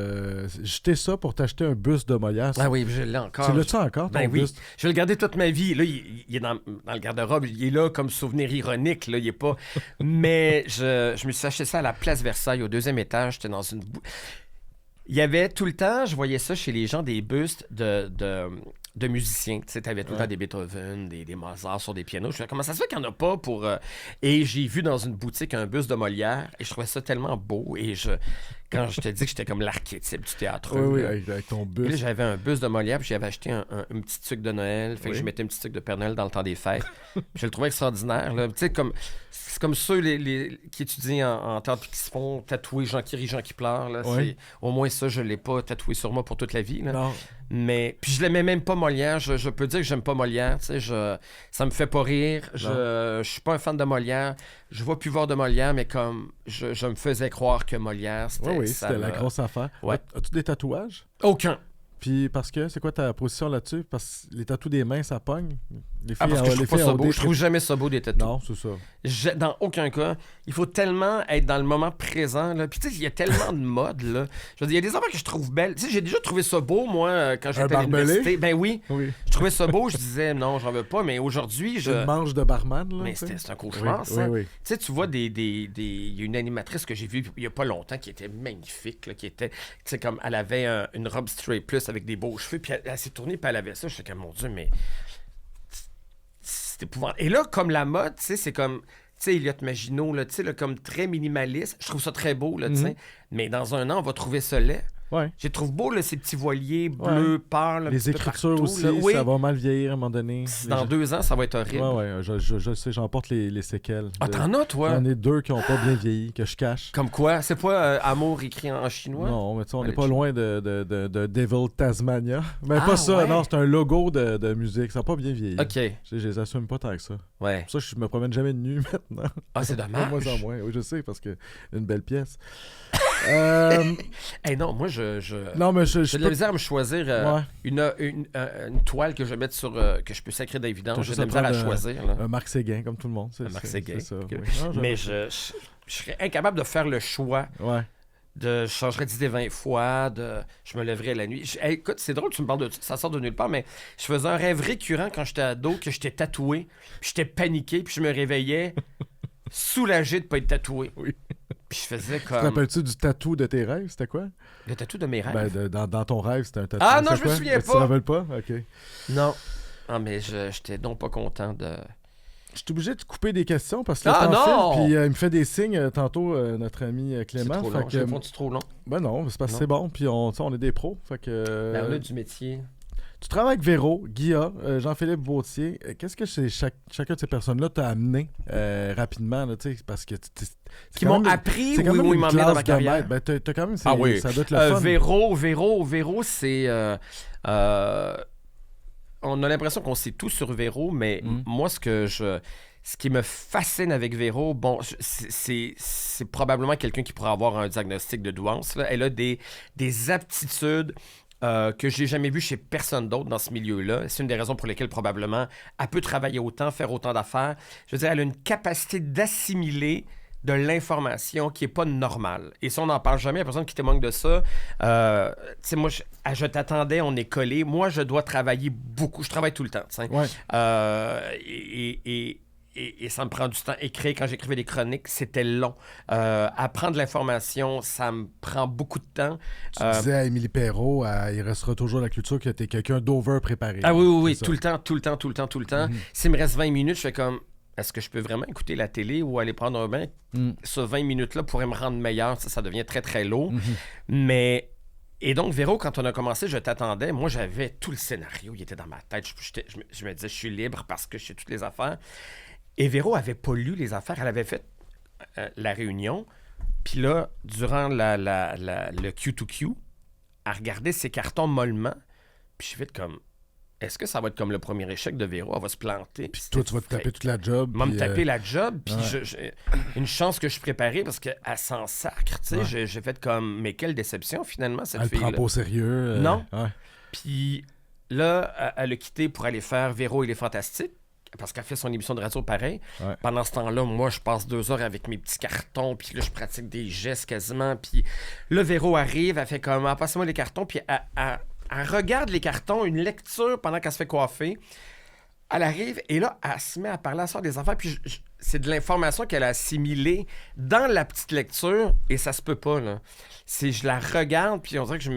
jeté ça pour t'acheter un buste de Molière. Ah oui, je l'ai encore. Tu l'as-tu encore, ton buste? Je vais le garder toute ma vie. Là, il est dans le garde-robe. Il est là comme souvenir ironique. Là, il est pas... Mais je me suis acheté ça à la Place Versailles, au 2e étage. J'étais dans une... Il y avait tout le temps, je voyais ça chez les gens, des bustes de musiciens. Tu sais, t'avais tout le temps des Beethoven, des Mozart sur des pianos. Je me disais, comment ça se fait qu'il n'y en a pas pour... Et j'ai vu dans une boutique un buste de Molière et je trouvais ça tellement beau. Et quand je te dis que j'étais comme l'archétype du théâtre. Oui, avec ton buste. Là, j'avais un buste de Molière puis j'avais acheté un petit truc de Noël. Fait que je mettais un petit truc de Père Noël dans le temps des fêtes. Je le trouvais extraordinaire. Tu sais, c'est comme ceux qui étudient en théâtre puis qui se font tatouer Jean qui rit, Jean qui pleure. Là. Au moins ça, je l'ai pas tatoué sur moi pour toute la vie. Là. Non. Mais puis je l'aimais même pas Molière. Je peux dire que j'aime pas Molière. Tu sais, ça me fait pas rire. Je suis pas un fan de Molière. Je vais plus voir de Molière, mais comme je me faisais croire que Molière, c'était la grosse affaire. Ouais. As-tu des tatouages? Aucun. Puis parce que, c'est quoi ta position là-dessus? Parce que les tatous des mains, ça pogne. Les filles, parce que je trouve pas ça beau. Je trouve jamais ça beau, des tatous. Non, c'est ça. Dans aucun cas. Il faut tellement être dans le moment présent. Là. Puis tu sais, il y a tellement de modes. Là. Je veux dire, il y a des affaires que je trouve belles. Tu sais, j'ai déjà trouvé ça beau, moi, quand j'étais à l'université. Ben oui. Je trouvais ça beau. Je disais, non, j'en veux pas. Mais aujourd'hui, Une manche de barman, là. Mais c'est un cauchemar, ça. Oui. Tu sais, tu vois, il y a une animatrice que j'ai vue il y a pas longtemps qui était magnifique. Là, qui était, tu sais, comme elle avait une robe straight plus avec des beaux cheveux. Puis elle s'est tournée, puis elle avait ça. Je suis comme, mon Dieu, mais c'est épouvantable. Et là, comme la mode, tu sais, c'est comme, tu sais, Elliott Maginot, là, tu sais, là, comme très minimaliste. Je trouve ça très beau, là, tu sais. Mais dans un an, on va trouver ça laid. Ouais. Je les trouve beaux, là, ces petits voiliers bleus, pâles. Les écritures partout, aussi, là. Oui. ça va mal vieillir à un moment donné. Dans 2 ans, ça va être horrible. Ouais, je sais, j'en porte les séquelles. Ah, t'en as, toi? J'en ai 2 qui n'ont pas bien vieilli, que je cache. Comme quoi? C'est pas Amour écrit en chinois? Non, mais tu sais, on n'est Allez, pas tu- loin de Devil Tasmania. Mais Ah, pas ça, ouais. non, c'est un logo de musique. Ça n'a pas bien vieilli. OK, Je les assume pas tant que ça. ouais. Pour ça, je me promène jamais de nu maintenant. Ah, c'est De moins en dommage. moins. Oui, je sais, parce que une belle pièce. Hey, non, moi, je Non, mais je j'ai de la peux... misère à me choisir Ouais. une toile que je vais mettre sur... que je peux sacrer T'as d'évidence. J'ai juste de la misère à prendre choisir, là. un Marc Séguin, comme tout le monde. Un Marc C'est Séguin. ça. Ok. Oui. Non, Mais je serais incapable de faire le choix Ouais. je changerais d'idée 20 fois, je me lèverais la nuit. Hey, écoute, c'est drôle, tu me parles de ça sort de nulle part, mais je faisais un rêve récurrent quand j'étais ado, que j'étais tatoué, puis j'étais paniqué, puis je me réveillais soulagé de pas être tatoué. Oui. Puis je faisais Te comme... rappelles-tu du tatou de tes rêves? C'était quoi? Le tatou de mes rêves? Ben, dans ton rêve, c'était un tatou. Ah non, C'est je me quoi? souviens Tu te pas. rappelles pas? OK. Non. Ah, mais j'étais donc pas content de... Je suis obligé de couper des questions parce que Ah, le temps non! file, puis il me fait des signes tantôt, notre ami C'est Clément. trop Fait long. que, Je réponds-tu trop long? ben non, c'est parce que Non. c'est bon, puis on est des pros. Fait que, Parle du métier. tu travailles avec Véro, Guilla, Jean-Philippe Vautier. Qu'est-ce que chacun de ces personnes-là t'a amené rapidement, là, tu sais, parce que c'est Qui quand m'ont même- appris c'est quand ou même ils une m'ont amené dans ma classe de carrière? maître. Ben, t'as quand même, Ah oui. ça doit être le fun. Véro, c'est... on a l'impression qu'on sait tout sur Véro, mais moi, ce qui me fascine avec Véro, bon, c'est probablement quelqu'un qui pourrait avoir un diagnostic de douance, là. Elle a des aptitudes que j'ai jamais vues chez personne d'autre dans ce milieu-là. C'est une des raisons pour lesquelles probablement elle peut travailler autant, faire autant d'affaires. Je veux dire, elle a une capacité d'assimiler de l'information qui est pas normale. Et ça, on n'en parle jamais. Il y a personne qui témoigne de ça. Tu sais, moi, je t'attendais, on est collé. Moi, je dois travailler beaucoup. Je travaille tout le temps, tu sais. Ouais. Et ça me prend du temps. Écrire, quand j'écrivais des chroniques, c'était long. Apprendre l'information, ça me prend beaucoup de temps. Tu disais à Émilie Perrault, il restera toujours la culture que t'es quelqu'un d'over préparé. Ah oui, C'est ça. tout le temps. S'il me reste 20 minutes, je fais comme... Est-ce que je peux vraiment écouter la télé ou aller prendre un bain? Ce 20 minutes-là pourrait me rendre meilleur. Ça devient très, très lourd. Mais... Et donc, Véro, quand on a commencé, je t'attendais. Moi, j'avais tout le scénario. Il était dans ma tête. Je me disais, je suis libre parce que je sais toutes les affaires. Et Véro avait pas lu les affaires. Elle avait fait la réunion. Puis là, durant le Q2Q, elle regardait ses cartons mollement. Puis je fait comme... Est-ce que ça va être comme le premier échec de Véro? Elle va se planter. Puis toi, tu vas te taper toute la job. Elle va me puis, taper la job, puis ouais. une chance que je suis préparé parce qu'elle s'en sacre, tu sais. Ouais. J'ai fait comme, mais quelle déception finalement, cette Elle le fille-là. prend pas au sérieux. Non. Ouais. Puis là, elle a quitté pour aller faire Véro, il est fantastique, parce qu'elle fait son émission de radio pareil. Ouais. Pendant ce temps-là, moi, je passe 2 heures avec mes petits cartons, puis là, je pratique des gestes quasiment, puis là, Véro arrive, elle fait comme, ah, passe-moi les cartons, puis elle regarde les cartons, une lecture pendant qu'elle se fait coiffer. Elle arrive et là, elle se met à parler à ça des affaires. Puis c'est de l'information qu'elle a assimilée dans la petite lecture et ça se peut pas, là. Je la regarde puis on dirait que je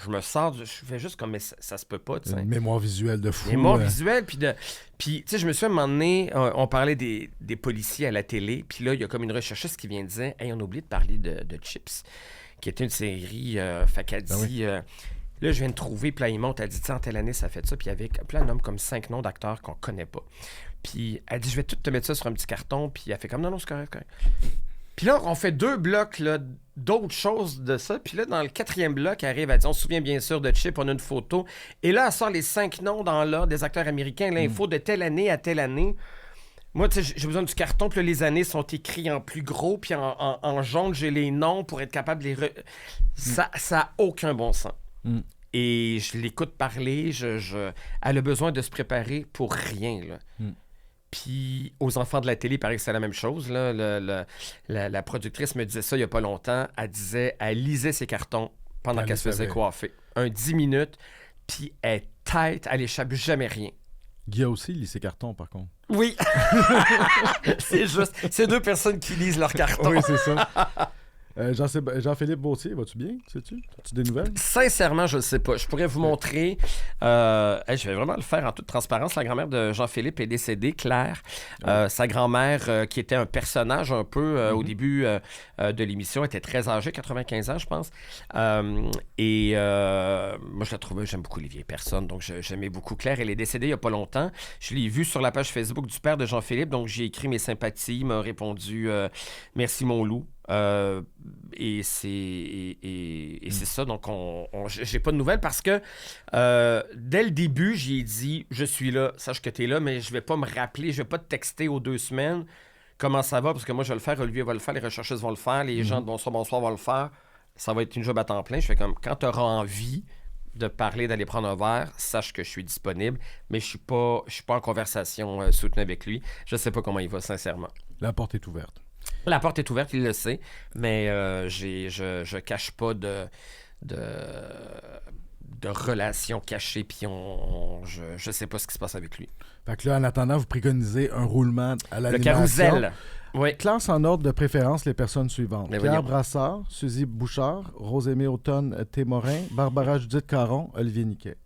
me sors, je fais juste comme, mais ça se peut pas, tu sais. Une mémoire visuelle de fou. Mémoire visuelle, puis tu sais, je me suis à un moment donné, on parlait des policiers à la télé, puis là, il y a comme une recherchiste qui vient dire, hey, on a oublié de parler de Chips, qui était une série, fait qu'elle dit... Là, je viens de trouver, puis là, il monte, elle dit, tiens, en telle année, ça fait ça, puis avec, puis là, elle nomme comme 5 noms d'acteurs qu'on connaît pas. Puis elle dit, je vais tout te mettre ça sur un petit carton, puis elle fait comme, non, c'est correct. Puis là, on fait 2 blocs, là, d'autres choses de ça, puis là, dans le 4e bloc, elle arrive, elle dit, on se souvient bien sûr de Chip, on a une photo, et là, elle sort les 5 noms dans l'ordre des acteurs américains, l'info de telle année à telle année. Moi, tu sais, j'ai besoin du carton, puis là, les années sont écrits en plus gros, puis en jaune, j'ai les noms pour être capable de les... Ça a aucun bon sens. Et je l'écoute parler, elle a besoin de se préparer pour rien, là. Puis aux enfants de la télé, il paraît que c'est la même chose, là. La productrice me disait ça il n'y a pas longtemps. Elle lisait ses cartons pendant qu'elle se faisait coiffer. 10 minutes, puis elle échappe jamais rien. Guy aussi lit ses cartons, par contre. Oui! C'est juste, c'est 2 personnes qui lisent leurs cartons. Oui, c'est ça. Jean-Philippe Beautier, vas-tu bien? Sais-tu? As-tu des nouvelles? Sincèrement, je ne sais pas. Je pourrais vous montrer. Je vais vraiment le faire en toute transparence. La grand-mère de Jean-Philippe est décédée, Claire. Sa grand-mère, qui était un personnage un peu au début de l'émission, était très âgée, 95 ans, je pense. Moi, je la trouvais, j'aime beaucoup les vieilles personnes, donc j'aimais beaucoup Claire. Elle est décédée il n'y a pas longtemps. Je l'ai vue sur la page Facebook du père de Jean-Philippe, donc j'ai écrit mes sympathies. Il m'a répondu « Merci, mon loup ». Et c'est ça, donc j'ai pas de nouvelles parce que dès le début, j'ai dit je suis là, sache que t'es là, mais je vais pas me rappeler, je vais pas te texter aux 2 semaines comment ça va, parce que moi je vais le faire, Olivier va le faire, les recherchistes vont le faire, les gens de bonsoir vont le faire, ça va être une job à temps plein. Je fais comme quand t'auras envie de parler, d'aller prendre un verre, sache que je suis disponible, mais je suis pas en conversation soutenue avec lui. Je sais pas comment il va, sincèrement. La porte est ouverte. La porte est ouverte, il le sait, mais je cache pas de relations cachées, puis je sais pas ce qui se passe avec lui. Fait que là, en attendant, vous préconisez un roulement à l'animation. Le carrousel. Oui. Classe en ordre de préférence les personnes suivantes. Mais Pierre voyons. Brassard, Suzy Bouchard, Rosémie Automne-Témorin, Barbara Judith Caron, Olivier Niquet.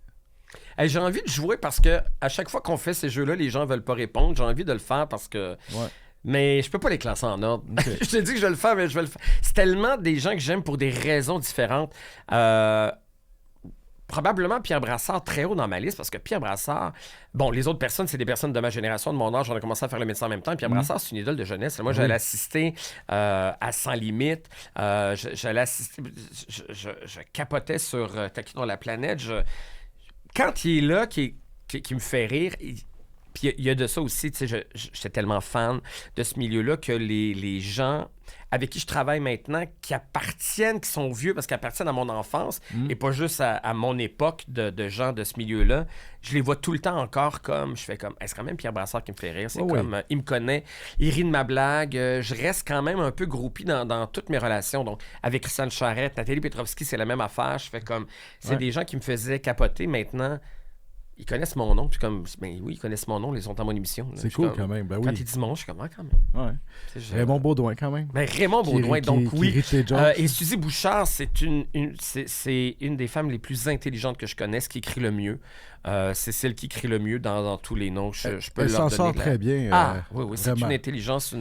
Hey, j'ai envie de jouer parce que à chaque fois qu'on fait ces jeux-là, les gens veulent pas répondre. J'ai envie de le faire parce que... Ouais. Mais je peux pas les classer en ordre. Okay. Je te dis que je vais le faire, mais je vais le faire. C'est tellement des gens que j'aime pour des raisons différentes. Probablement Pierre Brassard très haut dans ma liste parce que Pierre Brassard, bon, les autres personnes, c'est des personnes de ma génération, de mon âge. On a commencé à faire le médecin en même temps. Pierre Brassard, c'est une idole de jeunesse. Moi, j'allais assister à Sans Limite. J'allais assister. Je capotais sur Taquinons la planète. Quand il est là, qui me fait rire. Puis il y a de ça aussi, tu sais, j'étais tellement fan de ce milieu-là que les gens avec qui je travaille maintenant, qui sont vieux parce qu'ils appartiennent à mon enfance et pas juste à mon époque de gens de ce milieu-là, je les vois tout le temps encore je fais comme, c'est quand même Pierre Brassard qui me fait rire, c'est comme, il me connaît, il rit de ma blague, je reste quand même un peu groupie dans toutes mes relations, donc avec Christiane Charette, Nathalie Petrovski, c'est la même affaire, je fais comme, c'est des gens qui me faisaient capoter maintenant. Ils connaissent mon nom. Puis comme, ben oui, ils connaissent mon nom. Ils sont dans mon émission. Là. C'est cool quand même. Ben quand oui. ils disent mon nom, je suis comme, quand même. Ouais. Raymond Baudouin quand même. Ben, Raymond Baudouin, donc oui. Et Suzy Bouchard, c'est une des femmes les plus intelligentes que je connaisse, qui écrit le mieux. C'est celle qui écrit le mieux dans tous les noms. Je peux elle leur donner. s'en sort très bien. Oui, c'est une intelligence.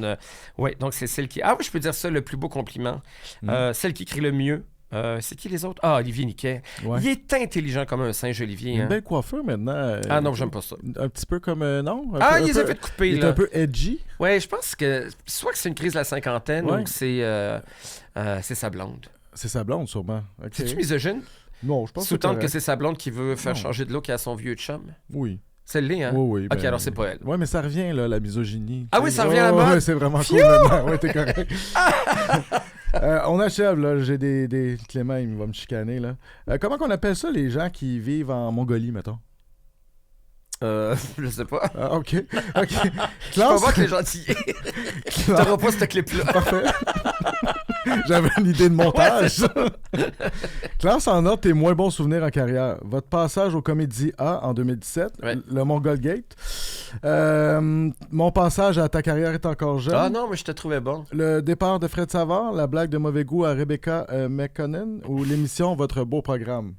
Oui, donc c'est celle qui... Ah oui, je peux dire ça, le plus beau compliment. Celle qui écrit le mieux. C'est qui les autres? Olivier Niquet. Ouais. Il est intelligent comme un singe, Olivier. Une belle coiffure maintenant. Non, j'aime pas ça. Un petit peu comme... non? Il les a fait couper, il est un peu edgy. Ouais, je pense que soit que c'est une crise de la cinquantaine ou que c'est sa blonde. C'est sa blonde, sûrement. Okay. C'est-tu misogyne? Non, je pense Sous-tendre que c'est sa blonde qui veut faire changer de look à son vieux chum? Oui. C'est le hein? Oui. OK, alors c'est pas elle. Oui, mais ça revient, là, la misogynie. Ah oui, ça revient à la mode? Oui, c'est vraiment cool maintenant. Oui, t'es correct. On achève, là. J'ai des... Clément, il va me chicaner, là. Comment qu'on appelle ça, les gens qui vivent en Mongolie, mettons? Je sais pas. OK. Je peux voir que les gentils. T'auras pas ce clip-là. Parfait. J'avais une idée de montage. Classe en ordre tes moins bons souvenirs en carrière. Votre passage au Comédie A en 2017, le Mongol Gate. Mon passage à Ta carrière est encore jeune. Ah non, mais je te trouvais bon. Le départ de Fred Savard, la blague de mauvais goût à Rebecca McConnell ou l'émission Votre beau programme.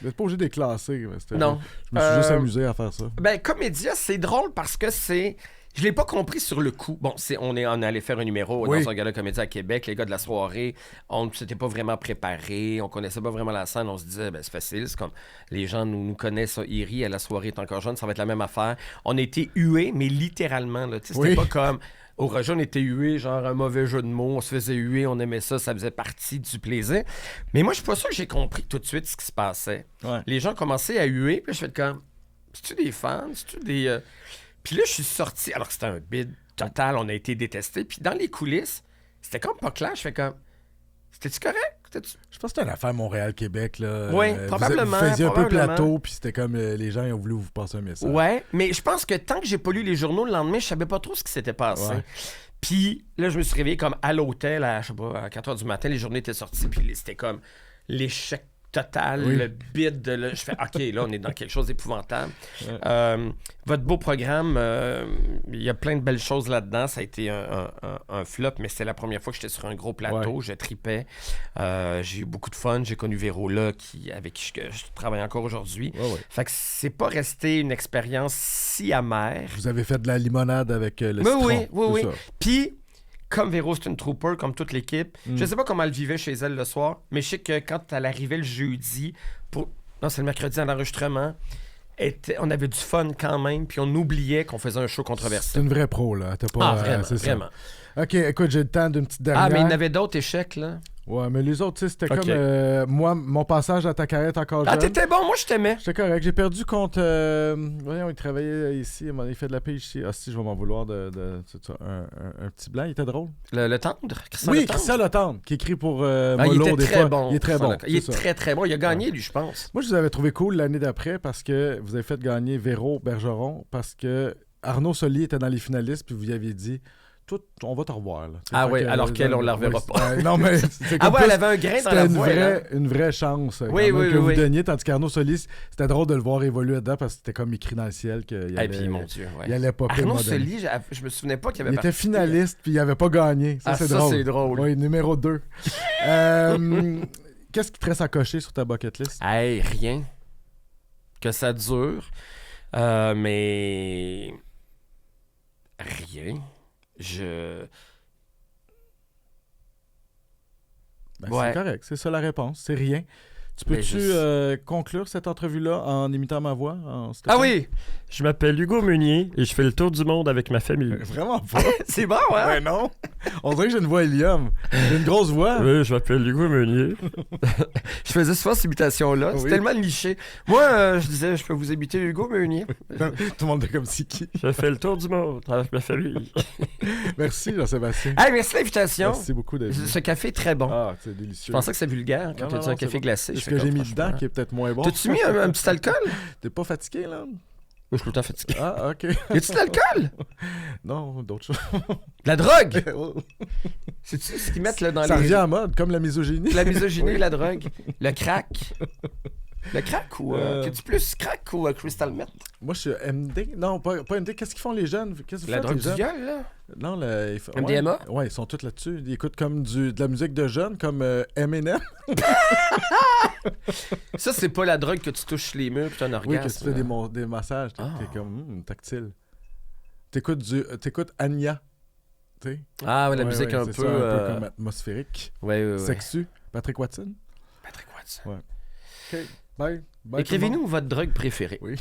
Vous n'êtes pas obligé de les classer. Non. Je me suis juste amusé à faire ça. Ben, Comédia, c'est drôle parce que c'est... Je l'ai pas compris sur le coup. Bon, on est allé faire un numéro dans un gala comédie à Québec. Les gars de la soirée, on ne s'était pas vraiment préparés. On connaissait pas vraiment la scène. On se disait, c'est facile. C'est comme les gens nous connaissent. Ils rient, à la soirée est encore jeune. Ça va être la même affaire. On a été hués, mais littéralement. Là, c'était pas comme... Au rejet, on était hués, genre un mauvais jeu de mots. On se faisait huer, on aimait ça. Ça faisait partie du plaisir. Mais moi, je suis pas sûr que j'ai compris tout de suite ce qui se passait. Ouais. Les gens commençaient à huer. Puis je fais comme, c'est-tu des fans? C'est-tu des... Puis là, je suis sorti, alors que c'était un bid total, on a été détestés. Puis dans les coulisses, c'était comme pas clair. Je fais comme, c'était-tu correct? Je pense que c'était une affaire Montréal-Québec, là. Oui, probablement. Vous faisiez un peu plateau, puis c'était comme les gens ils ont voulu vous passer un message. Ouais, mais je pense que tant que j'ai pas lu les journaux le lendemain, je savais pas trop ce qui s'était passé. Ouais. Puis là, je me suis réveillé comme à l'hôtel, je sais pas, à 4h du matin, les journées étaient sorties, puis c'était comme l'échec total, Oui. le bide. Je fais, OK, là, on est dans quelque chose d'épouvantable. Ouais. Votre beau programme, il y a plein de belles choses là-dedans. Ça a été un flop, mais c'était la première fois que j'étais sur un gros plateau. Ouais. Je tripais. J'ai eu beaucoup de fun. J'ai connu Véro là, avec qui je travaille encore aujourd'hui. Ouais. Fait que c'est pas resté une expérience si amère. Vous avez fait de la limonade avec le Mais citron. oui. c'est ça. Puis, comme Véro, c'est une trooper, comme toute l'équipe, je sais pas comment elle vivait chez elle le soir, mais je sais que quand elle arrivait le jeudi, non, c'est le mercredi à l'enregistrement, on avait du fun quand même, puis on oubliait qu'on faisait un show C'est controversé. une vraie pro, là. T'as pas, Vraiment, c'est ça. vraiment. OK, écoute, j'ai le temps d'une petite dernière. Ah, mais il y en avait d'autres échecs, là. Ouais, mais les autres, tu sais, c'était OK. comme... moi, mon passage à ta carrière est encore Ah, jeune. t'étais bon, moi je t'aimais. J'étais correct. J'ai perdu contre... voyons, il travaillait ici. Il fait de la pige ici. Ah si, je vais m'en vouloir c'est ça, un petit blanc. Il était drôle. Le tendre, Christian Oui, Le Tendre. Christian Le Tendre, qui écrit pour Ah, il Molo était des très fois. bon. Il est très bon. Il est c'est ça. très, très bon. Il a gagné, lui, je pense. Moi, je vous avais trouvé cool l'année d'après parce que vous avez fait gagner Véro Bergeron parce que Arnaud Soli était dans les finalistes puis vous y aviez dit... Tout, on va te revoir. Là. Ah Fait oui, que, alors qu'elle, on la reverra oui, pas. non, mais c'est Ah comme ouais, plus- elle avait un grain dans c'était la une voix. là. une vraie chance quand Oui, même, oui, que oui, vous oui. donniez, tandis qu'Arnaud Solis, c'était drôle de le voir évoluer dedans parce que c'était comme écrit dans le ciel qu'il Et allait, puis, mon Dieu, ouais. il allait popper Arnaud modèle. Soli, je me souvenais pas qu'il avait Il était participé. finaliste puis il avait pas gagné. Ça, Ah, c'est ça, drôle. c'est drôle. Oui, numéro 2. Qu'est-ce qui te reste à cocher sur ta bucket list? Hey, rien. Que ça dure. Mais... Rien. Ouais. C'est correct, c'est ça la réponse. C'est rien. Tu peux-tu conclure cette entrevue-là en imitant ma voix? Ah oui! Je m'appelle Hugo Meunier et je fais le tour du monde avec ma famille. Vraiment pas. C'est bon, hein? Ouais, non. On dirait que j'ai une voix hélium. J'ai une grosse voix. Oui, je m'appelle Hugo Meunier. Je faisais souvent cette imitation-là. C'est Oui. tellement niché. Moi, je disais, je peux vous imiter Hugo Meunier. Tout le monde est comme si qui. Je fais le tour du monde avec ma famille. Merci, Jean-Sébastien. Hey, merci de l'invitation. Merci beaucoup, David. Ce café est très bon. Ah, c'est délicieux. Je pensais que c'était vulgaire quand Non, tu as dit non, un café c'est bon. glacé. C'est Je ce fais que j'ai comme, mis dedans franchement. qui est peut-être moins bon. T'as-tu mis un petit alcool? T'es pas fatigué, là? Je suis tout le temps fatigué. Ah, OK. Y a-tu de l'alcool? Non, d'autres choses. De la drogue? C'est-tu ce qu'ils mettent là, dans Ça les... revient à mode, comme la misogynie. La misogynie, la drogue, le crack. Le crack ou... T'es-tu plus crack ou crystal meth? Moi, je suis MD. Non, pas MD. Qu'est-ce qu'ils font les jeunes? Qu'est-ce que vous La faites, drogue les du jeunes? viol, là? Non, MDMA? Ouais, ils sont tous là-dessus. Ils écoutent comme de la musique de jeunes, comme Eminem. Ça, c'est pas la drogue que tu touches les murs pis t'as un Oui, orgasme. que tu fais des massages. T'es Ah. comme tactile. T'écoutes Anya. Tu sais? Ah, ouais, la Ouais, musique ouais, un c'est peu... ça, un peu comme atmosphérique. Ouais. Sexu. Patrick Watson. Patrick Watson. OK. Bye. Bye. Écrivez-nous votre drogue préférée. Oui.